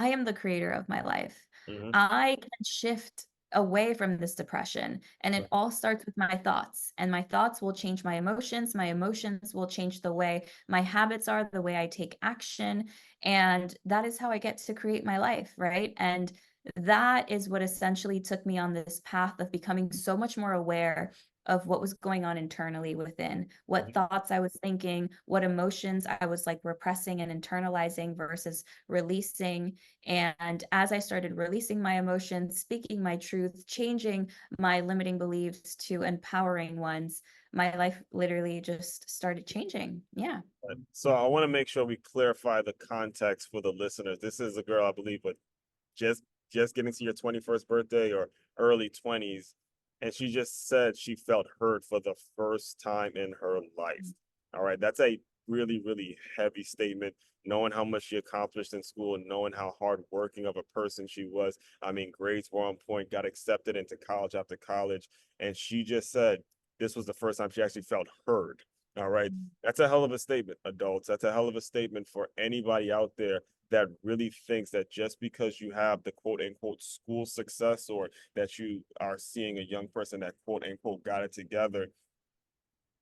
I am the creator of my life. Mhm. I can shift away from this depression. And it all starts with my thoughts. And my thoughts will change my emotions. My emotions will change the way my habits are, the way I take action. And that is how I get to create my life. Right. And that is what essentially took me on this path of becoming so much more aware of what was going on internally within, what Mhm. thoughts I was thinking, what emotions I was like repressing and internalizing versus releasing. And as I started releasing my emotions, speaking my truth, changing my limiting beliefs to empowering ones, my life literally just started changing. Yeah. So I want to make sure we clarify the context for the listeners. This is a girl, I believe, but just just getting to your 21st birthday or early 20s, and she just said she felt heard for the first time in her life. All right, that's a really, really heavy statement, knowing how much she accomplished in school and knowing how hardworking of a person she was. I mean, grades were on point, got accepted into college after college, and she just said this was the first time she actually felt heard. All right, that's a hell of a statement, adults. That's a hell of a statement for anybody out there that really thinks that just because you have the quote unquote school success, or that you are seeing a young person that quote unquote got it together,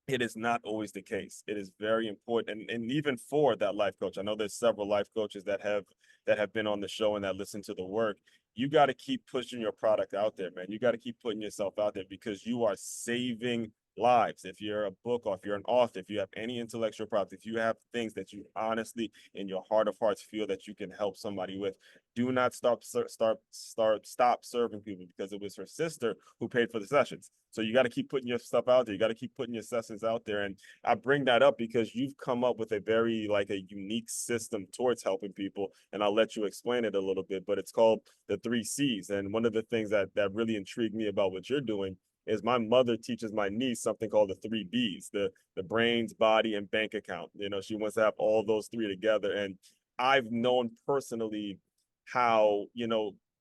it is not always the case. It is very important, and even for that life coach, I know there's several life coaches that have been on the show and that listen to the work. You got to keep pushing your product out there, man. You got to keep putting yourself out there because you are saving lives. If you're a book, or if you're an author, if you have any intellectual property, if you have things that you honestly in your heart of hearts feel that you can help somebody with, do not stop serving people, because it was her sister who paid for the sessions. So you got to keep putting your stuff out there. You got to keep putting your sessions out there. And I bring that up because you've come up with a very like a unique system towards helping people. And I'll let you explain it a little bit, but it's called the 3 C's. And one of the things that really intrigued me about what you're doing is my mother teaches my niece something called the 3 B's, the brains, body, and bank account. You know, she wants to have all those three together. And I've known personally how,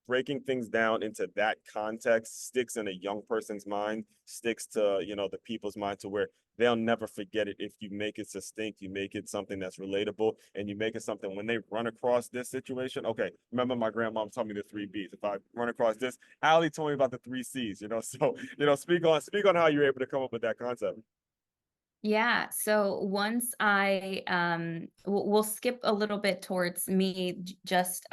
breaking things down into that context sticks in a young person's mind, sticks to, the people's mind, to where they'll never forget it if you make it succinct, you make it something that's relatable, and you make it something when they run across this situation. Okay, remember my grandmom told me the 3 B's. If I run across this, Ali told me about the 3 C's, So, speak on how you're able to come up with that concept. Yeah, so once we'll skip a little bit towards me just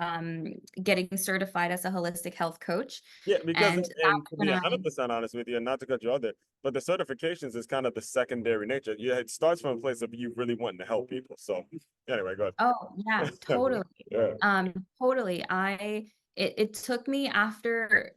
getting certified as a holistic health coach, Yeah, because and that's and to when be I 100% honest with you, and not to cut you out there, but the certifications is kind of the secondary nature. Yeah, it starts from a place of you really wanting to help people. So anyway, go Oh, yeah, ahead. totally. Yeah. Totally. It took me after,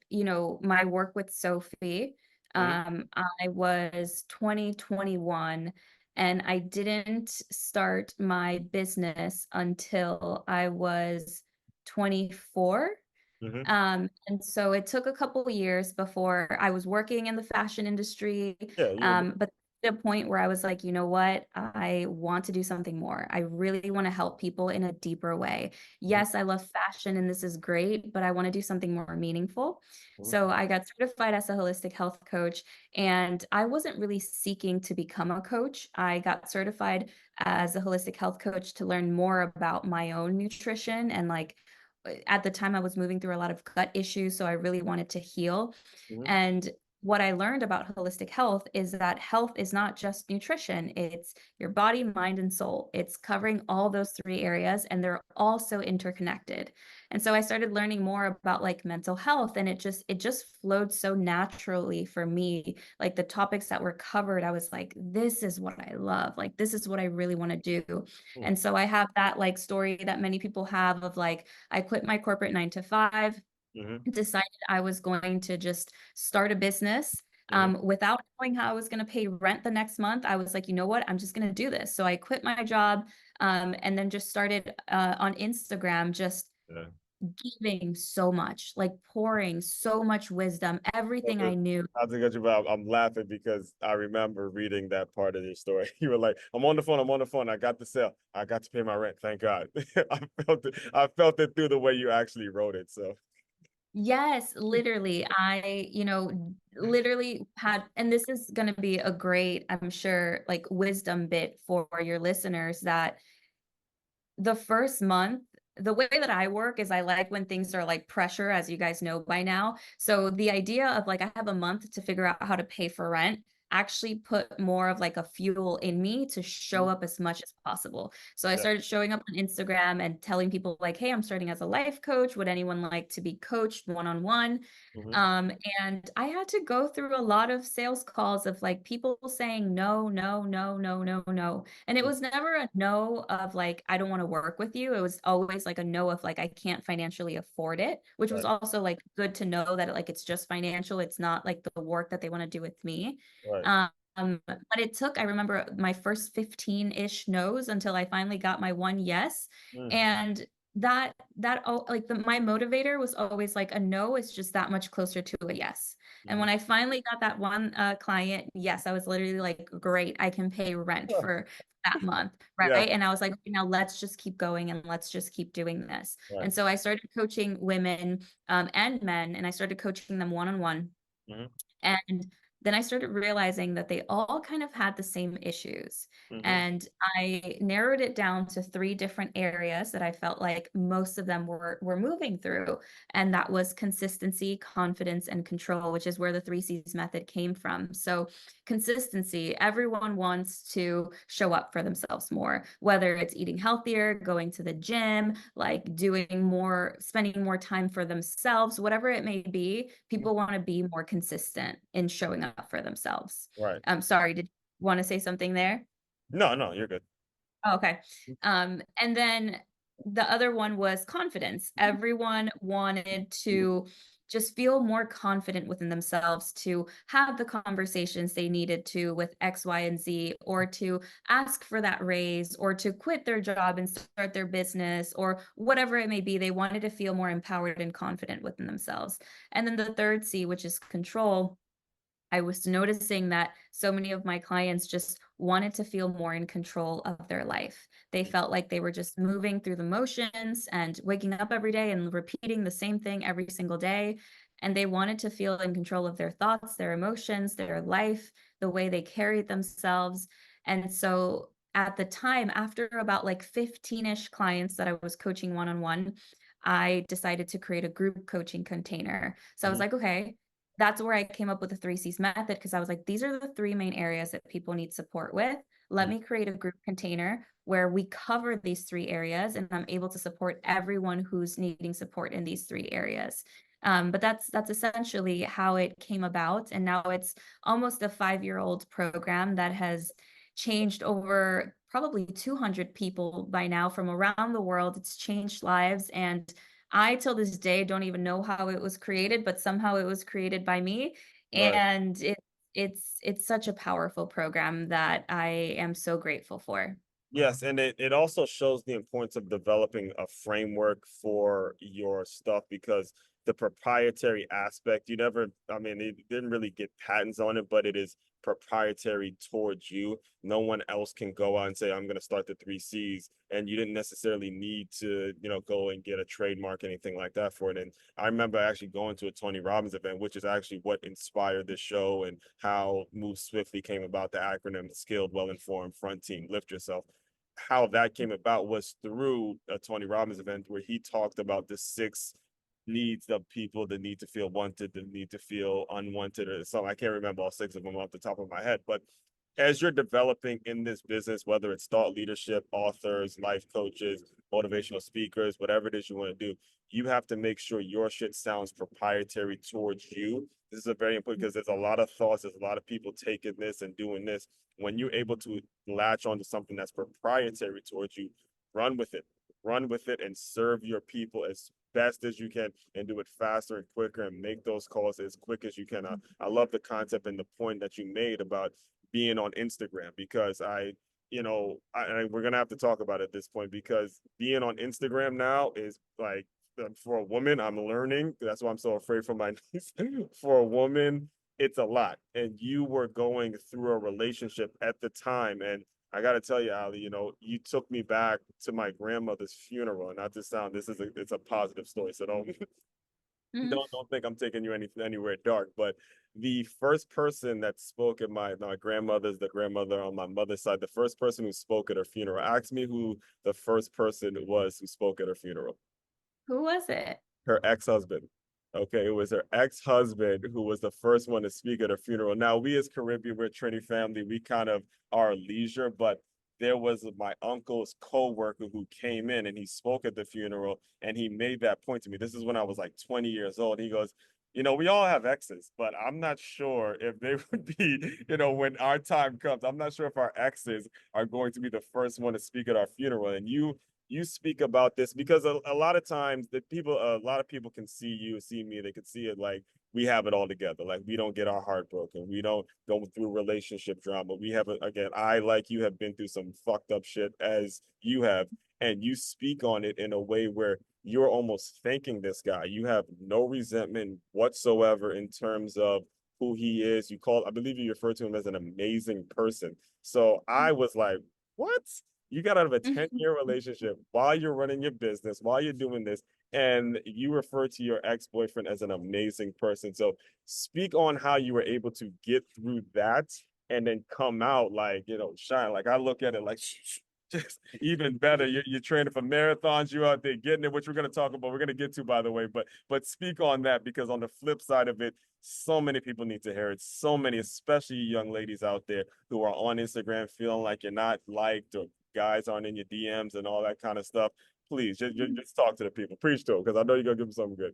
my work with Sophie. Mhm. I was 2021 and I didn't start my business until I was 24. Mhm. And so it took a couple of years before I was working in the fashion industry. Yeah, you. But the point where I was like, you know what? I want to do something more. I really want to help people in a deeper way. Mhm. Yes, I love fashion and this is great, but I want to do something more meaningful. Mhm. So I got certified as a holistic health coach, and I wasn't really seeking to become a coach. I got certified as a holistic health coach to learn more about my own nutrition and like at the time I was moving through a lot of gut issues, so I really wanted to heal. Mhm. And what I learned about holistic health is that health is not just nutrition, it's your body, mind, and soul. It's covering all those three areas, and they're also interconnected. And so I started learning more about like mental health, and it just flowed so naturally for me. Like the topics that were covered, I was like, this is what I love. Like this is what I really want to do. Mhm. And so I have that like story that many people have of like I quit my corporate 9 to 5, Mhm. decided I was going to just start a business Mhm. without knowing how I was going to pay rent the next month. I was like, you know what? I'm just going to do this. So I quit my job and then just started on Instagram, just Yeah. giving so much, like pouring so much wisdom, everything I knew. Not to get you, but I'm laughing because I remember reading that part of your story. You were like, "I'm on the phone. I'm on the phone. I got the sale. I got to pay my rent. Thank God." I felt it. I felt it through the way you actually wrote it. So. Yes, literally. Literally had, and this is going to be a great, I'm sure, like wisdom bit for your listeners that the first month, the way that I work is I like when things are like pressure, as you guys know by now. So the idea of like I have a month to figure out how to pay for rent actually put more of like a fuel in me to show Mhm. up as much as possible. So I Yeah. started showing up on Instagram and telling people like, hey, I'm starting as a life coach. Would anyone like to be coached one-on-one? Mhm. Um, and I had to go through a lot of sales calls of like people saying no, no, no, no, no, no. And it Mhm. was never a no of like, I don't want to work with you. It was always like a no of like, I can't financially afford it, which was Right. also like good to know that like it's just financial. It's not like the work that they want to do with me. Right. But it took, I remember my first 15-ish no's until I finally got my one yes. Mm. And like my motivator was always like a no is just that much closer to a yes. And Mhm. when I finally got that one client, yes, I was literally like, great, I can pay rent for that month, Yeah. right? And I was like, okay, now let's just keep going and let's just keep doing this. Right. And so I started coaching women and men, and I started coaching them one-on-one. Mhm. And then I started realizing that they all kind of had the same issues. Mhm. And I narrowed it down to three different areas that I felt like most of them were moving through. And that was consistency, confidence, and control, which is where the 3 C's method came from. So consistency, everyone wants to show up for themselves more, whether it's eating healthier, going to the gym, like doing more, spending more time for themselves, whatever it may be. People want to be more consistent in showing up for themselves. Right. Sorry, did you want to say something there? No, no, you're good. Oh, okay. And then the other one was confidence. Everyone wanted to just feel more confident within themselves to have the conversations they needed to with X, Y, and Z, or to ask for that raise, or to quit their job and start their business, or whatever it may be. They wanted to feel more empowered and confident within themselves. And then the third C, which is control, I was noticing that so many of my clients just wanted to feel more in control of their life. They felt like they were just moving through the motions and waking up every day and repeating the same thing every single day. And they wanted to feel in control of their thoughts, their emotions, their life, the way they carried themselves. And so at the time, after about like 15-ish clients that I was coaching one-on-one, I decided to create a group coaching container. So I was Mhm. like, okay, that's where I came up with the 3Cs method, because I was like, these are the three main areas that people need support with. Let Mm. me create a group container where we cover these three areas, and I'm able to support everyone who's needing support in these three areas. But that's essentially how it came about. And now it's almost a 5-year-old program that has changed over probably 200 people by now from around the world. It's changed lives. And I, till this day, don't even know how it was created, but somehow it was created by me. Right. And it's such a powerful program that I am so grateful for. Yes, and it also shows the importance of developing a framework for your stuff because the proprietary aspect, you never, I mean, it didn't really get patents on it, but it is proprietary towards you. No one else can go out and say, I'm going to start the 3Cs. And you didn't necessarily need to, go and get a trademark, anything like that for it. And I remember actually going to a Tony Robbins event, which is actually what inspired this show and how Move Swiftly came about, the acronym Skilled, Well Informed Front Team, Lift Yourself. How that came about was through a Tony Robbins event where he talked about the 6 needs of people: the need to feel wanted, the need to feel unwanted, or something. I can't remember all 6 of them off the top of my head, but as you're developing in this business, whether it's thought leadership, authors, life coaches, motivational speakers, whatever it is you want to do, you have to make sure your shit sounds proprietary towards you. This is a very important because there's a lot of thoughts, there's a lot of people taking this and doing this. When you're able to latch onto something that's proprietary towards you, run with it. Run with it and serve your people as best as you can and do it faster and quicker and make those calls as quick as you can. I love the concept and the point that you made about being on Instagram because we're gonna have to talk about it at this point because being on Instagram now is like for a woman, I'm learning. That's why I'm so afraid for my niece. For a woman, it's a lot. And you were going through a relationship at the time. And I gotta tell you, Ali, you took me back to my grandmother's funeral. And not to sound it's a positive story. So don't Mhm. don't think I'm taking you anywhere dark, but the first person that spoke at my grandmother's, the grandmother on my mother's side, the first person who spoke at her funeral, asked me who the first person was who spoke at her funeral. Who was it? Her ex-husband. Okay, it was her ex-husband who was the first one to speak at her funeral. Now, we as Caribbean, we're Trinity family, we kind of are leisure, but there was my uncle's co-worker who came in and he spoke at the funeral and he made that point to me. This is when I was like 20 years old. He goes, we all have exes, but I'm not sure if they would be, when our time comes, I'm not sure if our exes are going to be the first one to speak at our funeral. And you speak about this because a lot of times a lot of people can see me, they can see it like we have it all together. Like we don't get our heart broken. We don't go through relationship drama. We have, again, I, like you, have been through some fucked up shit as you have, and you speak on it in a way where you're almost thanking this guy. You have no resentment whatsoever in terms of who he is. I believe you refer to him as an amazing person. So I was like, what? You got out of a 10-year relationship while you're running your business, while you're doing this, and you refer to your ex-boyfriend as an amazing person. So speak on how you were able to get through that and then come out like, shine. Like I look at it like just even better. You're training for marathons, you're out there getting it, which we're going to talk about. We're going to get to, by the way, but speak on that because on the flip side of it, so many people need to hear it. So many, especially young ladies out there who are on Instagram feeling like you're not liked or guys aren't in your DMs and all that kind of stuff. Please just talk to the people. Preach to them because I know you're gonna give them something good.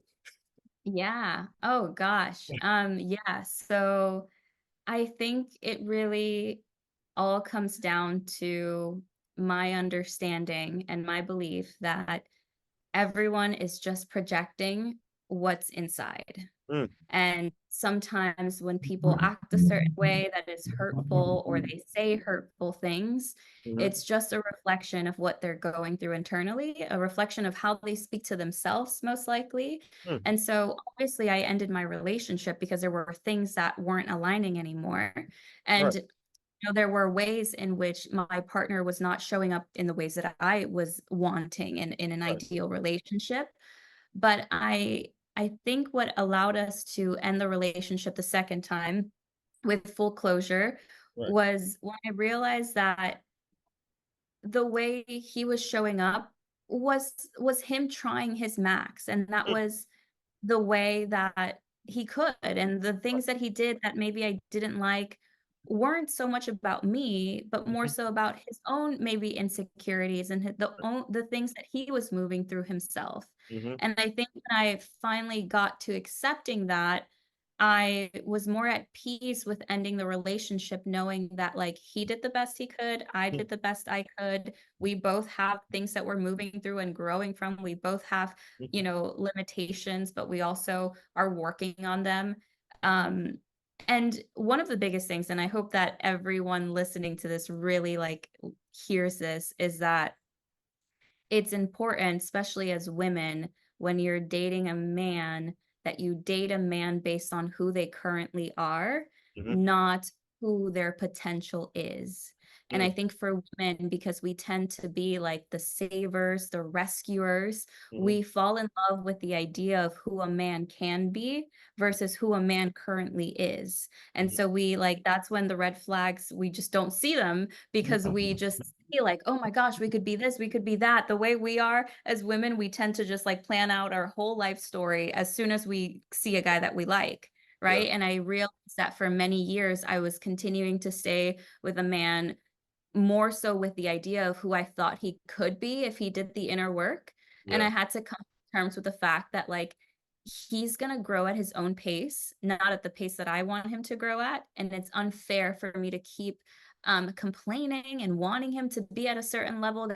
Yeah. Oh gosh. Yeah. So I think it really all comes down to my understanding and my belief that everyone is just projecting what's inside. Mm, And sometimes when people act a certain way that is hurtful or they say hurtful things, mhm, it's just a reflection of what they're going through internally, a reflection of how they speak to themselves, most likely. mm, And so obviously, I ended my relationship because there were things that weren't aligning anymore. And right, there were ways in which my partner was not showing up in the ways that I was wanting in an right, ideal relationship. But I think what allowed us to end the relationship the second time with full closure right. was when I realized that the way he was showing up was him trying his max, and that Mm, was the way that he could, and the things that he did that maybe I didn't like weren't so much about me, but more Mhm, so about his own maybe insecurities and the things that he was moving through himself. mhm, And I think when I finally got to accepting that, I was more at peace with ending the relationship, knowing that like he did the best he could, I mhm, did the best I could. We both have things that we're moving through and growing from. We both have, mhm. limitations, but we also are working on them. Um, and one of the biggest things, and I hope that everyone listening to this really like hears this, is that it's important, especially as women, when you're dating a man, that you date a man based on who they currently are, Mhm, not who their potential is. And mm, I think for women, because we tend to be like the savers, the rescuers, mhm, we fall in love with the idea of who a man can be versus who a man currently is. And mhm, so we like, that's when the red flags, we just don't see them because we just feel like, oh my gosh, we could be this, we could be that. The way we are as women, we tend to just like plan out our whole life story as soon as we see a guy that we like. yeah, Right. And I realized that for many years, I was continuing to stay with a man more so with the idea of who I thought he could be if he did the inner work. And yeah, I had to come to terms with the fact that like he's going to grow at his own pace, not at the pace that I want him to grow at. And it's unfair for me to keep complaining and wanting him to be at a certain level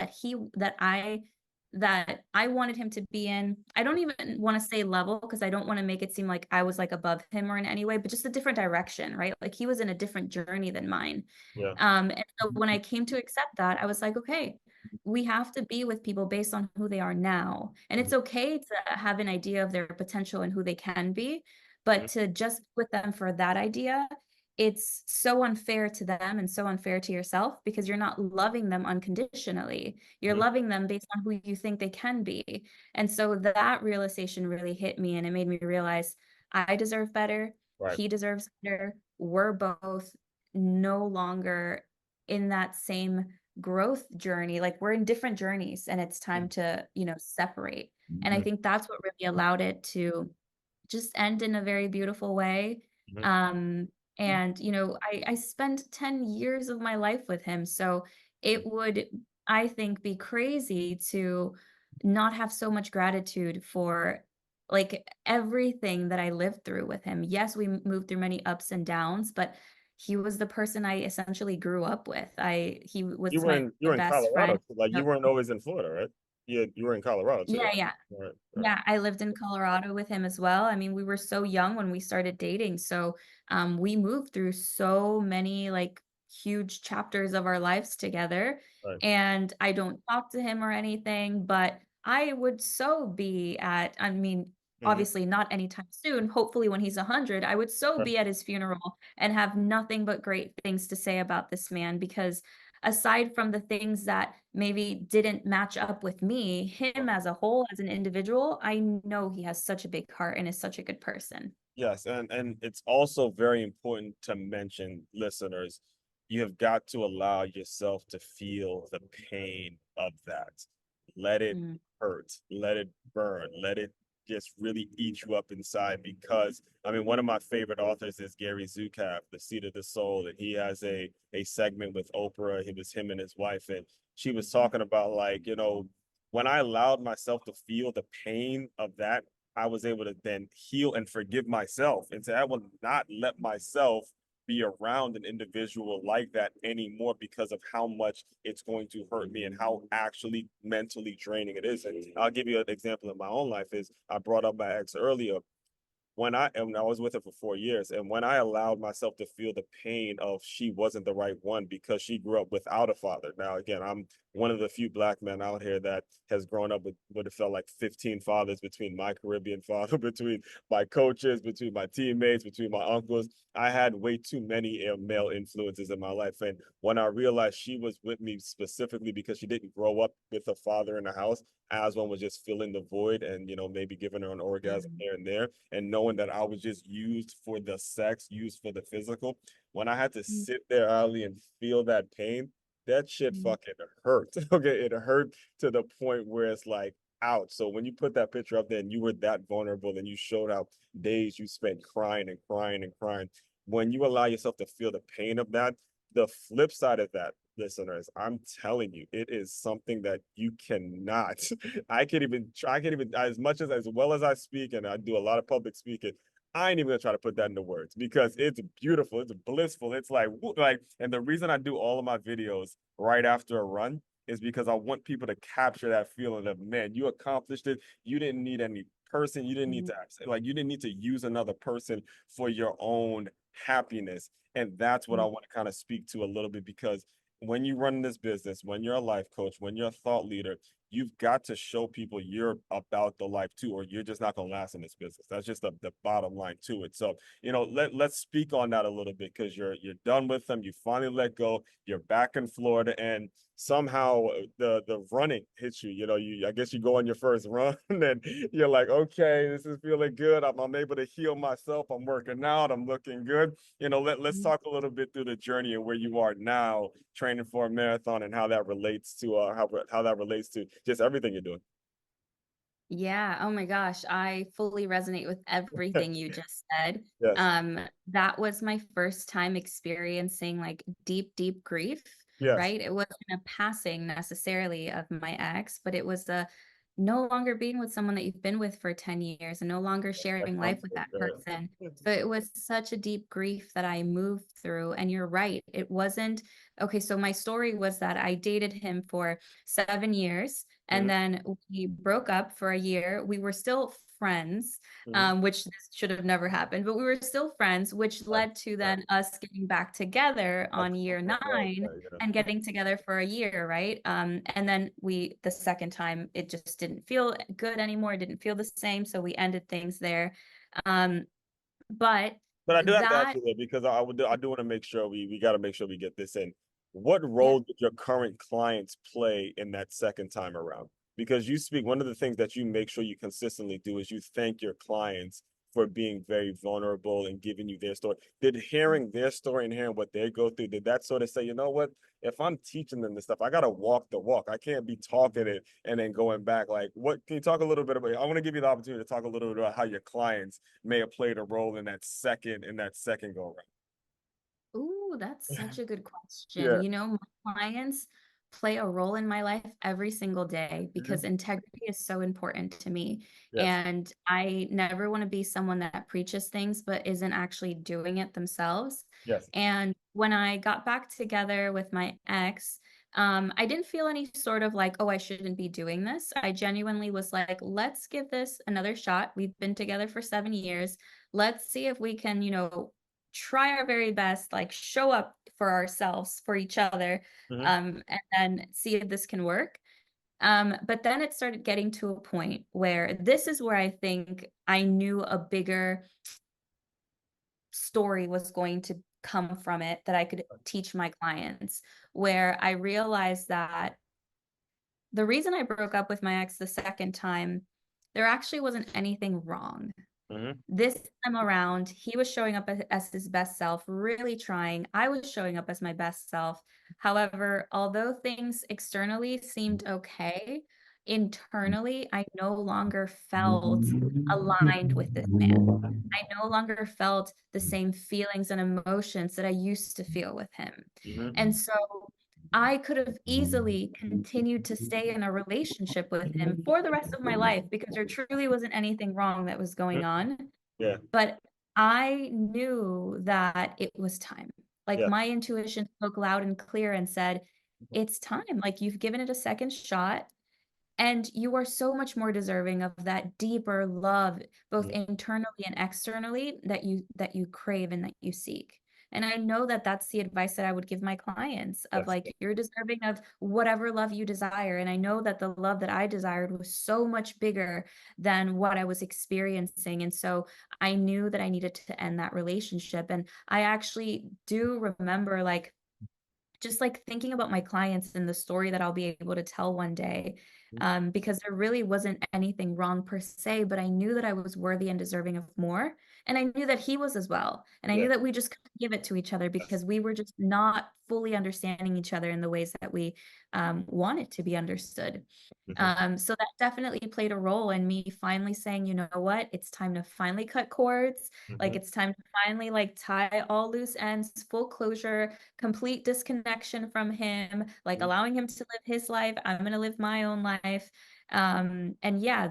that I wanted him to be in. I don't even want to say level because I don't want to make it seem like I was like above him or in any way, but just a different direction, right? Like he was in a different journey than mine. yeah, And so when I came to accept that, I was like, okay, we have to be with people based on who they are now. And mhm, it's okay to have an idea of their potential and who they can be, mhm, but to just be with them for that idea, it's so unfair to them and so unfair to yourself because you're not loving them unconditionally. You're mhm. loving them based on who you think they can be. And so that realization really hit me and it made me realize I deserve better. Right. He deserves better. We're both no longer in that same growth journey. Like we're in different journeys and it's time Mhm, to, separate. And I mhm, think that's what really allowed it to just end in a very beautiful way. mhm. Um, and I spent 10 years of my life with him. So it would, I think, be crazy to not have so much gratitude for like everything that I lived through with him. Yes, we moved through many ups and downs, but he was the person I essentially grew up with. He You was were my in you were in best Colorado, friend. so, like you weren't always in Florida, right? You were in Colorado too, Yeah, right? yeah. Right, right, Yeah, I lived in Colorado with him as well. I mean, we were so young when we started dating. So, we moved through so many like huge chapters of our lives together. right. And I don't talk to him or anything, but I would so be at, I mean, Mhm, obviously not anytime soon. Hopefully when he's 100, I would so right. be at his funeral and have nothing but great things to say about this man because aside from the things that maybe didn't match up with me, him as a whole, as an individual, I know he has such a big heart and is such a good person. Yes, and it's also very important to mention, listeners, you have got to allow yourself to feel the pain of that. Let it Mm, hurt, let it burn, let it just really eat you up inside. Because I mean, one of my favorite authors is Gary Zukav, The Seat of the Soul, and he has a segment with Oprah. It was him and his wife, and she was talking about like, when I allowed myself to feel the pain of that, I was able to then heal and forgive myself and say, I will not let myself be around an individual like that anymore because of how much it's going to hurt me and how actually mentally draining it is. And I'll give you an example in my own life is I brought up my ex earlier when I was with her for 4 years, and when I allowed myself to feel the pain of she wasn't the right one because she grew up without a father. Now, again, I'm one of the few black men out here that has grown up with what it felt like 15 fathers between my Caribbean father, between my coaches, between my teammates, between my uncles. I had way too many male influences in my life. And when I realized she was with me specifically because she didn't grow up with a father in the house, as one was just filling the void and, maybe giving her an orgasm mm, here and there, and knowing that I was just used for the sex, used for the physical. When I had to mm, sit there, Ali, and feel that pain, that shit mm, fucking hurt. Okay, it hurt to the point where it's like out. So when you put that picture up there and you were that vulnerable and you showed how days you spent crying and crying and crying, when you allow yourself to feel the pain of that, the flip side of that, listeners, I'm telling you, it is something that you cannot. I can't even, as well as I speak and I do a lot of public speaking, I ain't even gonna try to put that into words because it's beautiful, it's blissful. It's like, and the reason I do all of my videos right after a run is because I want people to capture that feeling of, man, you accomplished it. You didn't need any person. You didn't need to you didn't need to use another person for your own happiness. And that's what I want to kind of speak to a little bit because when you run this business, when you're a life coach, when you're a thought leader, you've got to show people you're about the life too, or you're just not gonna last in this business. That's just the bottom line to it. So, let's speak on that a little bit because you're done with them. You finally let go. You're back in Florida, and somehow the running hits you. I guess you go on your first run, and you're like, okay, this is feeling good. I'm able to heal myself. I'm working out. I'm looking good. Let's talk a little bit through the journey and where you are now training for a marathon and how that relates to how that relates to just everything you're doing. Yeah, oh my gosh, I fully resonate with everything you just said. Yes. That was my first time experiencing like deep, deep grief, Yes. right? It wasn't a passing necessarily of my ex, but it was a no longer being with someone that you've been with for 10 years and no longer That sharing life with comfort that there. person. So it was such a deep grief that I moved through. And you're right, it wasn't okay. So my story was that I dated him for 7 years. And Mhm, then we broke up for a year. We were still friends, mhm. which this should have never happened, but we were still friends, which Right, led to right. then us getting back together That's on year right, right, 9 right, yeah. and getting together for a year, right? And then the second time, it just didn't feel good anymore. It didn't feel the same. So we ended things there. Um, but But I do have to ask that you there because I do want to make sure we got to make sure we get this in. What Yeah. role did your current clients play in that second time around? Because you speak, one of the things that you make sure you consistently do is you thank your clients for being very vulnerable and giving you their story. Did hearing their story and hearing what they go through, did that sort of say, you know what? If I'm teaching them this stuff, I gotta walk the walk. I can't be talking it and then going back. Like, what can you talk a little bit about? I want to give you the opportunity to talk a little bit about how your clients may have played a role in that second go Ooh, that's around. such a good question. Yeah. My clients play a role in my life every single day because Mhm. integrity is so important to me. Yes. And I never want to be someone that preaches things but isn't actually doing it themselves. Yes. And when I got back together with my ex, I didn't feel any sort of like, oh, I shouldn't be doing this. I genuinely was like, let's give this another shot. We've been together for 7 years. Let's see if we can, try our very best, like show up for ourselves, for each other, Hmm. and then see if this can work. But then it started getting to a point where this is where I think I knew a bigger story was going to come from it that I could teach my clients, where I realized that the reason I broke up with my ex the second time, there actually wasn't anything wrong. Hmm. This time around, he was showing up as his best self, really trying. I was showing up as my best self. However, although things externally seemed okay, internally, I no longer felt aligned with this man. I no longer felt the same feelings and emotions that I used to feel with him. And Hmm. so I could have easily continued to stay in a relationship with him for the rest of my life because there truly wasn't anything wrong that was going on. Yeah. But I knew that it was time. Like Yeah. my intuition spoke loud and clear and said, it's time. Like you've given it a second shot. And you are so much more deserving of that deeper love, both Mhm. internally and externally, that you crave and that you seek. And I know that that's the advice that I would give my clients of Yes. like, you're deserving of whatever love you desire. And I know that the love that I desired was so much bigger than what I was experiencing. And so I knew that I needed to end that relationship. And I actually do remember like, just like thinking about my clients and the story that I'll be able to tell one day. because there really wasn't anything wrong per se, but I knew that I was worthy and deserving of more. And I knew that he was as well. And I Yeah. knew that we just couldn't give it to each other Yes. because we were just not fully understanding each other in the ways that we wanted to be understood. Hmm. So that definitely played a role in me finally saying, you know what, it's time to finally cut cords. Like Hmm. it's time to finally like tie all loose ends, full closure, complete disconnection from him, like allowing him to live his life. I'm gonna live my own life. And yeah,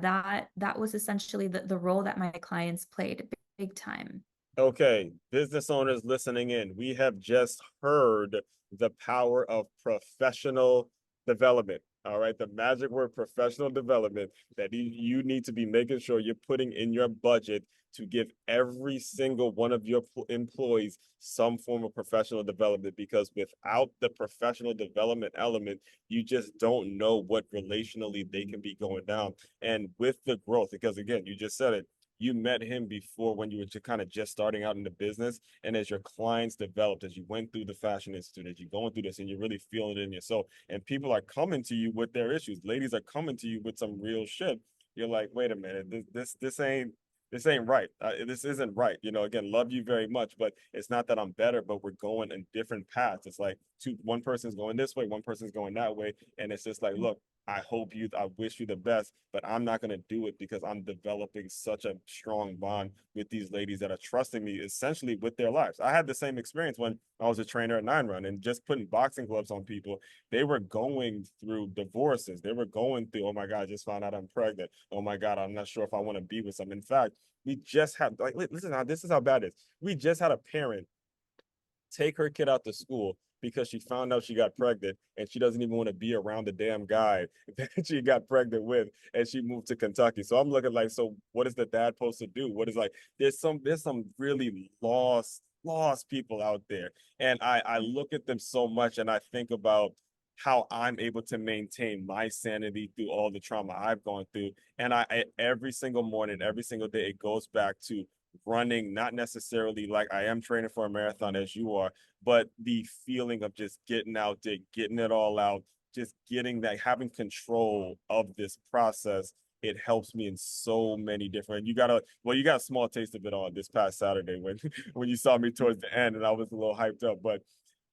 that was essentially the role that my clients played big time. Okay, business owners listening in, we have just heard the power of professional development. All right, the magic word professional development that you need to be making sure you're putting in your budget to give every single one of your employees some form of professional development, because without the professional development element, you just don't know what relationally they can be going down. And with the growth, because again, you just said it, you met him before when you were kind of just starting out in the business. And as your clients developed, as you went through the Fashion Institute, as you're going through this and you're really feeling it in yourself, and people are coming to you with their issues, ladies are coming to you with some real shit. You're like, wait a minute, this ain't right. This isn't right. Again, love you very much, but it's not that I'm better, but we're going in different paths. It's like one person's going this way, one person's going that way. And it's just like, look, I wish you the best, but I'm not going to do it because I'm developing such a strong bond with these ladies that are trusting me essentially with their lives. I had the same experience when I was a trainer at Nine Run and just putting boxing gloves on people. They were going through divorces. They were going through, oh my God, I just found out I'm pregnant. Oh my God, I'm not sure if I want to be with some. In fact, we just had, like, listen, this is how bad it is. We just had a parent take her kid out to school because she found out she got pregnant and she doesn't even want to be around the damn guy that she got pregnant with, and she moved to Kentucky. So I'm looking like, so what is the dad supposed to do? What is like there's some really lost people out there. And I look at them so much and I think about how I'm able to maintain my sanity through all the trauma I've gone through. And every single morning, every single day, it goes back to running, not necessarily like I am training for a marathon as you are, but the feeling of just getting out there, getting it all out, just getting that, having control of this process. It helps me in so many different. You got a small taste of it on this past Saturday when when you saw me towards the end, and I was a little hyped up. But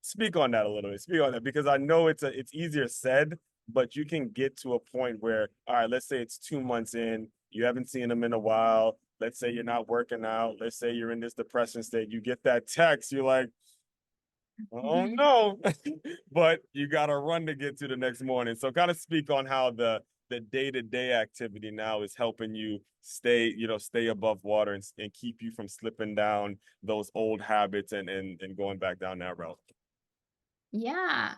speak on that a little bit. Speak on that because I know it's easier said, but you can get to a point where, all right, let's say it's 2 months in, you haven't seen them in a while. Let's say you're not working out. Let's say you're in this depression state. You get that text. You're like, oh no, but you got to run to get to the next morning. So kind of speak on how the day-to-day activity now is helping you stay above water and keep you from slipping down those old habits and going back down that route. Yeah,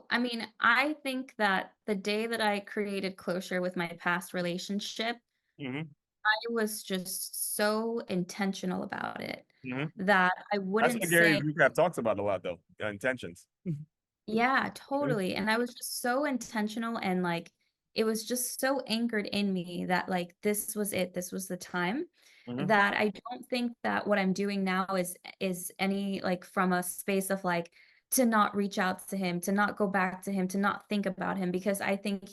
I mean, I think that the day that I created closure with my past relationship, Hmm. I was just so intentional about it Hmm. that I That's wouldn't something Gary say, Vee talks about a lot, though. Intentions. yeah, totally. And I was just so intentional and like it was just so anchored in me that like this was it, this was the time Hmm. that I don't think that what I'm doing now is any like from a space of like to not reach out to him, to not go back to him, to not think about him because I think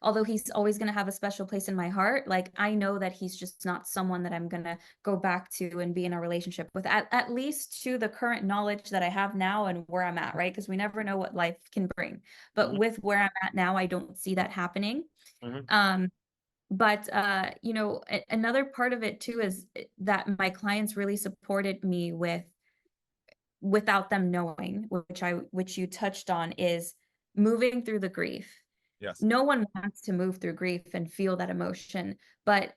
although he's always going to have a special place in my heart, like I know that he's just not someone that I'm going to go back to and be in a relationship with at least to the current knowledge that I have now and where I'm at, right? Because we never know what life can bring. But Hmm. with where I'm at now, I don't see that happening. Hmm. Um, but another part of it too is that my clients really supported me without them knowing, which you touched on, is moving through the grief. Yes. No one wants to move through grief and feel that emotion, but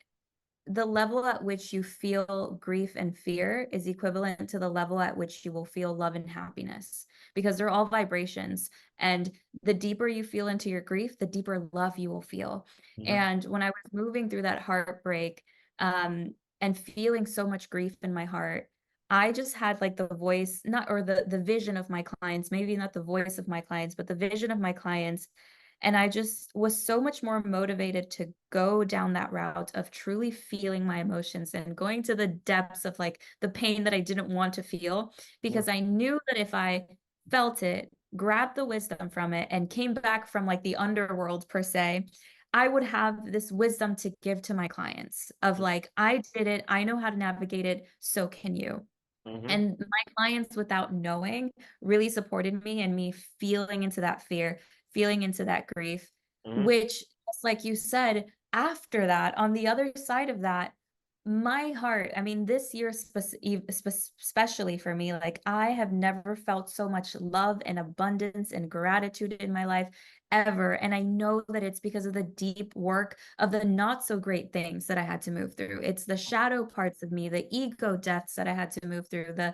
the level at which you feel grief and fear is equivalent to the level at which you will feel love and happiness because they're all vibrations. And the deeper you feel into your grief, the deeper love you will feel. Hmm. And when I was moving through that heartbreak, and feeling so much grief in my heart, I just had like the voice, not or the vision of my clients, maybe not the voice of my clients, but the vision of my clients. And I just was so much more motivated to go down that route of truly feeling my emotions and going to the depths of like the pain that I didn't want to feel, because I knew that if I felt it, grabbed the wisdom from it, and came back from like the underworld per se, I would have this wisdom to give to my clients of like, I did it, I know how to navigate it, so can you. Mm-hmm. And my clients, without knowing, really supported me and me feeling into that fear, feeling into that grief, Mm-hmm. which, just like you said, after that, on the other side of that, my heart, I mean, this year, especially for me, like I have never felt so much love and abundance and gratitude in my life ever. And I know that it's because of the deep work of the not so great things that I had to move through. It's the shadow parts of me, the ego deaths that I had to move through, the,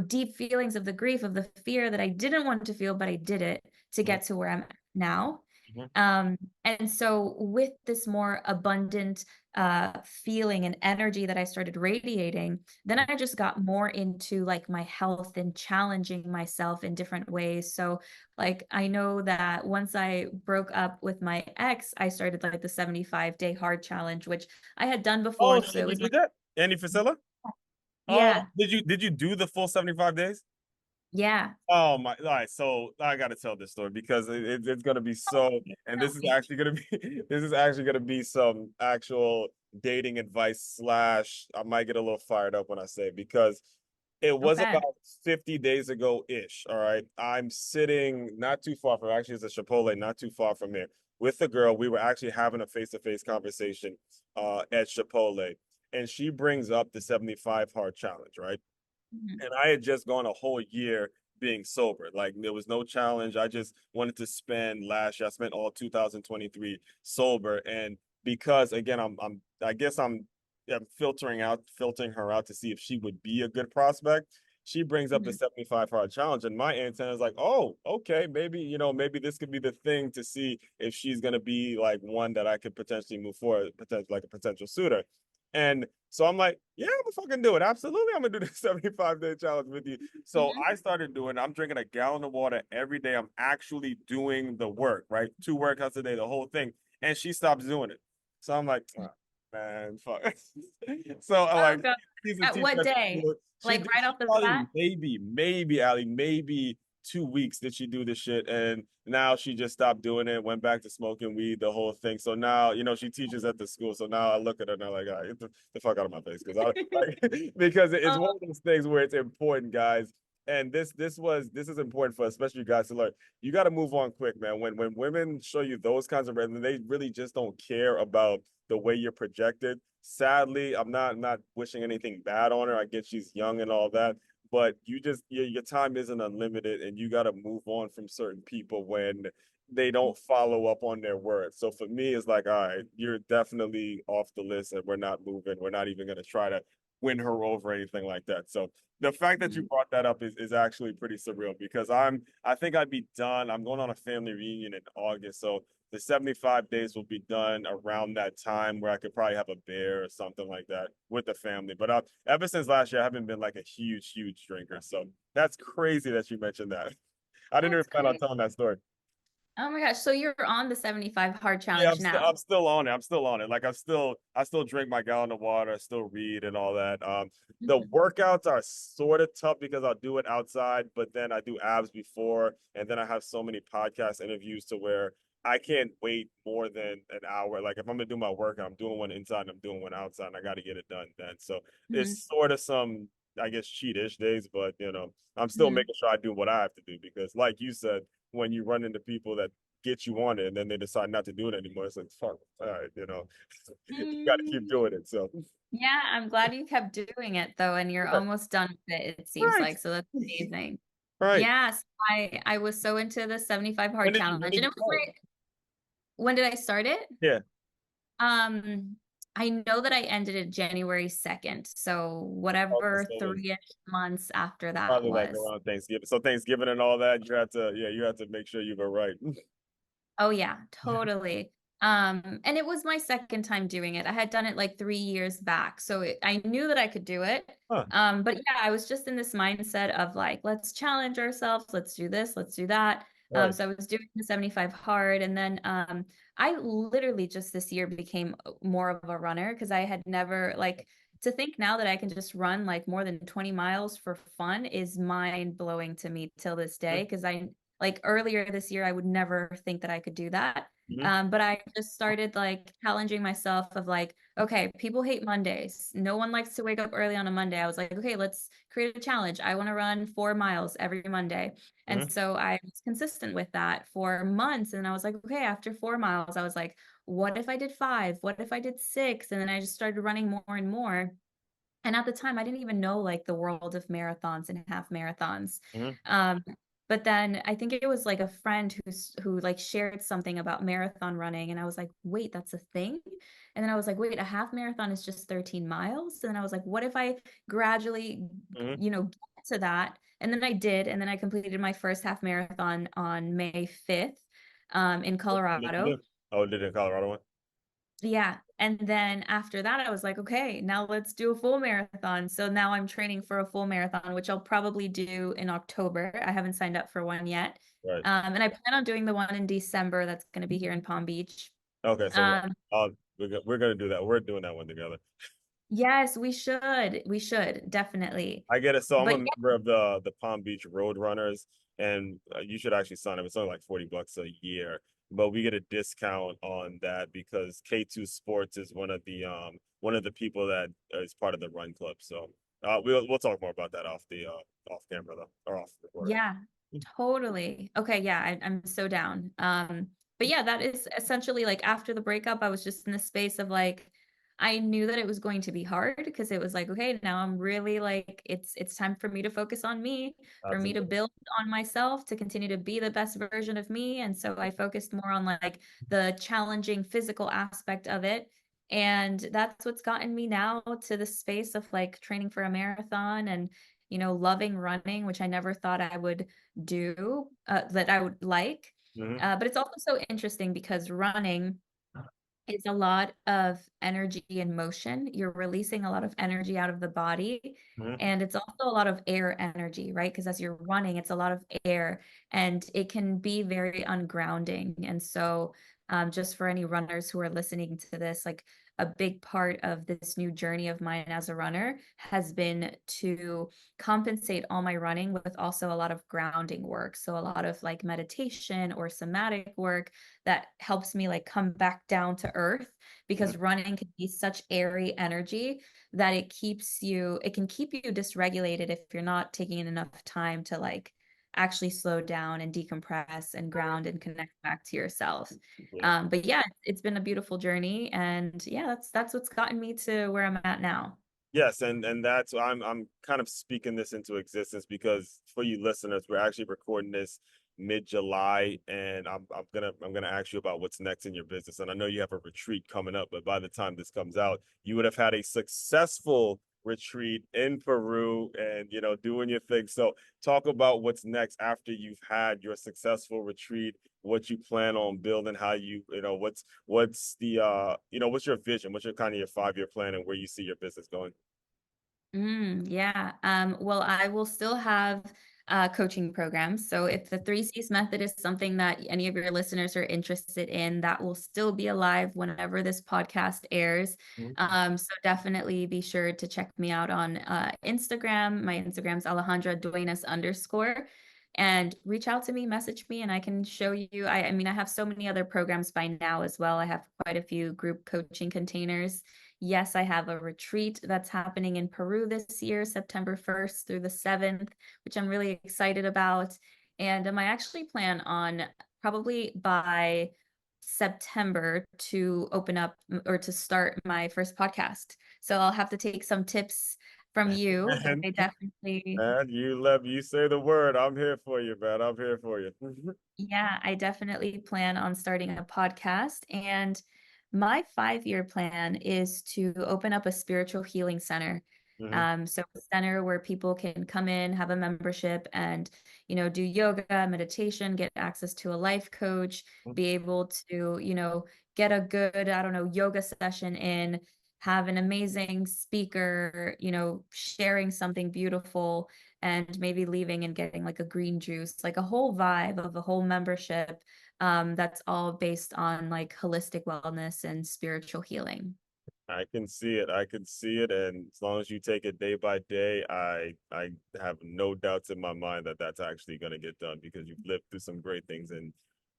deep feelings of the grief, of the fear that I didn't want to feel, but I did it to get to where I'm at now. Mm-hmm. And so with this more abundant feeling and energy that I started radiating, then I just got more into like my health and challenging myself in different ways. So like I know that once I broke up with my ex, I started like the 75-day hard challenge, which I had done Oh before. So shit, it you was did like, that? Andy Frisella? Oh, yeah, did you do the full 75 days? yeah. Oh my, all right. So I gotta tell this story because it's gonna be so, and Tell this is me. actually gonna be this is actually gonna be some actual dating advice slash I might get a little fired up when I say it because it was Okay. about 50 days ago ish. All right. I'm sitting not too far from actually it's a Chipotle, not too far from here with the girl. We were actually having a face-to-face conversation at Chipotle, and she brings up the 75 hard challenge, right? Mhm. And I had just gone a whole year being sober. Like there was no challenge. I just wanted to spend last year. I spent all 2023 sober, and because again, I guess I'm filtering her out to see if she would be a good prospect. She brings up the Mhm. 75 hard challenge, and my antenna is like, oh, okay, maybe maybe this could be the thing to see if she's gonna be like one that I could potentially move forward, potential like a potential suitor. And so I'm like, yeah, I'm gonna fucking do it. Absolutely, I'm gonna do the 75-day challenge with you. So Mhm. I started doing, I'm drinking a gallon of water every day. I'm actually doing the work, right? 2 workouts a day, the whole thing. And she stops doing it. So I'm like, oh, man, fuck. So I Oh like god. she's a At teacher what at the day? school. Like right She off the probably bat? maybe Ali, maybe 2 weeks did she do this shit. And now she just stopped doing it, went back to smoking weed, the whole thing. So now, she teaches at the school. So now I look at her and I'm like, all right, get the fuck out of my face. Because because it's Oh, one of those things where it's important, guys. And this is important for especially you guys to learn. You got to move on quick, man. When women show you those kinds of red, they really just don't care about the way you're projected. Sadly, I'm not wishing anything bad on her. I get she's young and all that, but your time isn't unlimited, and you got to move on from certain people when they don't follow up on their words. So for me, it's like, all right, you're definitely off the list, and we're not moving. We're not even gonna try to win her over or anything like that. So the fact that you mhm, brought that up is actually pretty surreal because I think I'd be done. I'm going on a family reunion in August, so the 75 days will be done around that time where I could probably have a beer or something like that with the family. But ever since last year, I haven't been like a huge drinker. So that's crazy that you mentioned that. I didn't even that's plan on great. telling that story. Oh my gosh. So you're on the 75 hard Yeah, challenge now. I'm still on it. I'm still on it. Like I still drink my gallon of water, I still read and all that. The Mhm, workouts are sort of tough because I'll do it outside, but then I do abs before, and then I have so many podcast interviews to where I can't wait more than an hour. Like if I'm gonna do my workout, I'm doing one inside and I'm doing one outside, and I got to get it done then. So mhm, it's sort of some, I guess, cheat-ish days, but I'm still mhm, making sure I do what I have to do because, like you said, when you run into people that get you on it and then they decide not to do it anymore. It's like, fuck, all right, you got to keep mm. doing it. So, Yeah, I'm glad you kept doing it though, and you're right, almost done with it, it seems right, like. So that's amazing. right. Yes, I was so into the 75 hard When challenge. did And you it was start? like, when did I start it? Yeah, Um, I know that I ended it January 2nd. So okay, whatever so it was 3-ish months after that probably like was. around Thanksgiving. So Thanksgiving and all that, you have to make sure you go right. Oh yeah, totally. And it was my second time doing it. I had done it like 3 years back. So I knew that I could do it. Huh, But yeah, I was just in this mindset of like, let's challenge ourselves, let's do this, let's do that. right. So I was doing the 75 hard, and then I literally just this year became more of a runner because I had never like, to think now that I can just run like more than 20 miles for fun is mind blowing to me till this day because I like earlier this year, I would never think that I could do that. Mhm. But I just started like challenging myself of like, okay, people hate Mondays. No one likes to wake up early on a Monday. I was like, okay, let's create a challenge. I want to run 4 miles every Monday. And Mhm. so I was consistent with that for months. And I was like, okay, after 4 miles, I was like, what if I did 5? What if I did 6? And then I just started running more and more. And at the time, I didn't even know like the world of marathons and half marathons. Mhm. Um, but then I think it was like a friend who like shared something about marathon running, and I was like, wait, that's a thing. And then I was like, wait, a half marathon is just 13 miles. And then I was like, what if I gradually, Mhm. get to that? And then I did, and then I completed my first half marathon on May 5th, in Did you Colorado. do? Oh, did in Colorado one? Yeah. And then after that, I was like, okay, now let's do a full marathon. So now I'm training for a full marathon, which I'll probably do in October. I haven't signed up for one yet. Right. And I plan on doing the one in December that's going to be here in Palm Beach. Okay, so Um, we're gonna do that. We're doing that one together. yes, we should. We should definitely. I get it. So I'm a But member of the Palm Beach Road Runners, and you should actually sign up. It's only like $40 a year, but we get a discount on that because K2 Sports is one of the people that is part of the run club. So we'll talk more about that off camera though, or off recording. yeah, totally. Okay, yeah, I'm so down. But yeah, that is essentially like after the breakup, I was just in the space of like, I knew that it was going to be hard because it was like, okay, now I'm really like, it's time for me to focus on me, for me to Absolutely. build on myself, to continue to be the best version of me. And so I focused more on like the challenging physical aspect of it. And that's what's gotten me now to the space of like training for a marathon and loving running, which I never thought I would do, that I would like. Hmm. But it's also so interesting because running is a lot of energy and motion. You're releasing a lot of energy out of the body. Hmm. And it's also a lot of air energy, right? Because as you're running, it's a lot of air and it can be very ungrounding. And so, just for any runners who are listening to this, like a big part of this new journey of mine as a runner has been to compensate all my running with also a lot of grounding work. So, a lot of like meditation or somatic work that helps me like come back down to earth because running can be such airy energy that it can keep you dysregulated if you're not taking enough time to like actually slow down and decompress and ground and connect back to yourself. Yeah. But yeah, it's been a beautiful journey, and yeah, that's what's gotten me to where I'm at now. Yes, and that's I'm kind of speaking this into existence because for you listeners, we're actually recording this mid-July, and I'm gonna ask you about what's next in your business. And I know you have a retreat coming up, but by the time this comes out, you would have had a successful retreat in Peru and doing your thing. So talk about what's next after you've had your successful retreat, what you plan on building, how what's the what's your vision, what's your kind of your 5-year plan and where you see your business going. Yeah. Well, I will still have coaching programs. So if the 3 C's method is something that any of your listeners are interested in, that will still be alive whenever this podcast airs. So definitely be sure to check me out on Instagram. My Instagram's Alejandra Duenas _ and reach out to me, message me, and I can show you. I mean, I have so many other programs by now as well. I have quite a few group coaching containers. Yes, I have a retreat that's happening in Peru this year, September 1st through the 7th, which I'm really excited about. And I actually plan on probably by September to open up or to start my first podcast. So I'll have to take some tips from you, but And I definitely man, you say the word. I'm here for you, man. I'm here for you. Yeah, I definitely plan on starting a podcast. And my 5-year plan is to open up a spiritual healing center. Hmm. So a center where people can come in, have a membership and, do yoga, meditation, get access to a life coach, be able to, get a good, I don't know, yoga session in, have an amazing speaker, sharing something beautiful and maybe leaving and getting like a green juice, like a whole vibe of a whole membership, that's all based on like holistic wellness and spiritual healing. I can see it. I can see it, and as long as you take it day by day, I have no doubts in my mind that that's actually going to get done because you've lived through some great things, and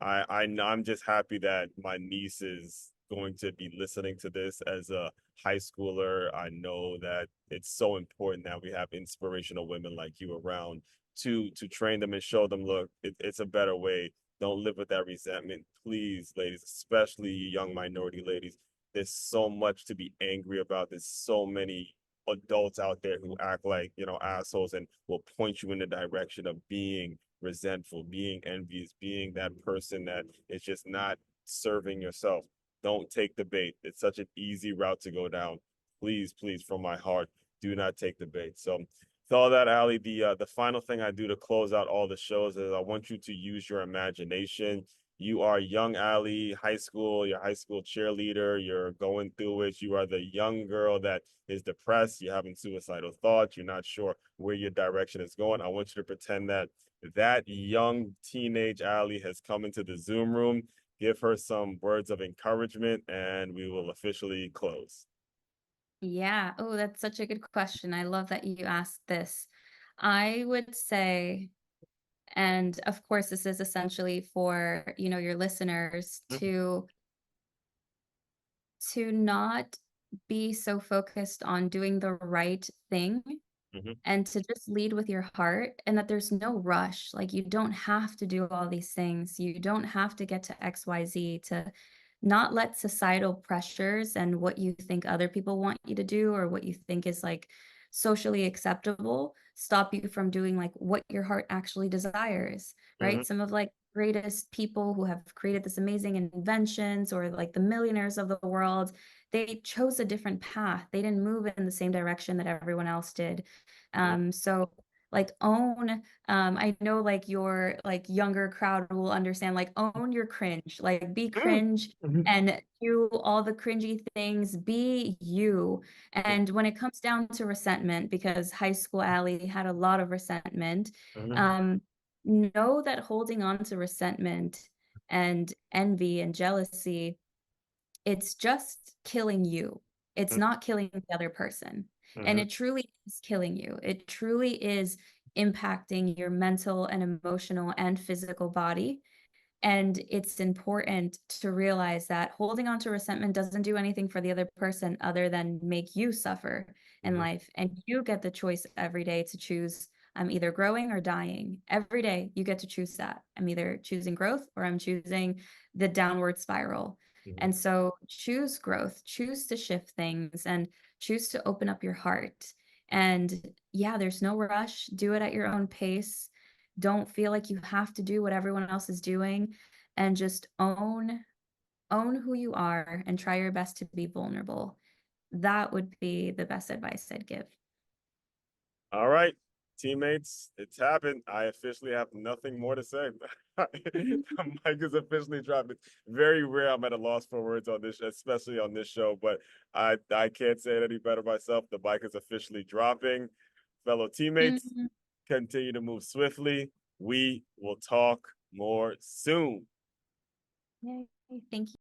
I'm just happy that my niece is going to be listening to this as a high schooler. I know that it's so important that we have inspirational women like you around to train them and show them, look, it's a better way. Don't live with that resentment, please, ladies, especially you young minority ladies. There's so much to be angry about. There's so many adults out there who act like, assholes and will point you in the direction of being resentful, being envious, being that person that is just not serving yourself. Don't take the bait. It's such an easy route to go down. Please, please, from my heart, do not take the bait. So, with all that, Ali, the final thing I do to close out all the shows is I want you to use your imagination. You are young Ali, high school, you're high school cheerleader, you're going through it. You are the young girl that is depressed, you're having suicidal thoughts, you're not sure where your direction is going. I want you to pretend that that young teenage Ali has come into the Zoom room. Give her some words of encouragement, and we will officially close. Yeah. Oh, that's such a good question. I love that you asked this. I would say, and of course, this is essentially for, your listeners to not be so focused on doing the right thing Mm-hmm, and to just lead with your heart, and that there's no rush. Like, you don't have to do all these things. You don't have to get to XYZ, to not let societal pressures and what you think other people want you to do or what you think is like socially acceptable stop you from doing like what your heart actually desires, mm-hmm, right? Some of like greatest people who have created this amazing inventions or like the millionaires of the world, they chose a different path. They didn't move in the same direction that everyone else did. So like own, I know like your like younger crowd will understand, like own your cringe, like be cringe mm-hmm, and do all the cringy things, be you. And when it comes down to resentment, because high school Allie had a lot of resentment, mm-hmm, um, know that holding on to resentment and envy and jealousy, it's just killing you. It's not killing the other person. And mm-hmm, it truly is killing you. It truly is impacting your mental and emotional and physical body. And it's important to realize that holding on to resentment doesn't do anything for the other person other than make you suffer in mm-hmm, life. And you get the choice every day to choose, I'm either growing or dying. Every day you get to choose that. I'm either choosing growth or I'm choosing the downward spiral. mm-hmm. And so choose growth, choose to shift things, and choose to open up your heart. And yeah, there's no rush. Do it at your own pace. Don't feel like you have to do what everyone else is doing, and just own who you are and try your best to be vulnerable. That would be the best advice I'd give. All right, teammates, it's happened. I officially have nothing more to say. The mic is officially dropped. It's very rare I'm at a loss for words on this, especially on this show, but I can't say it any better myself. The mic is officially dropping. Fellow teammates, Mhm. continue to move swiftly. We will talk more soon. Yay. Thank you.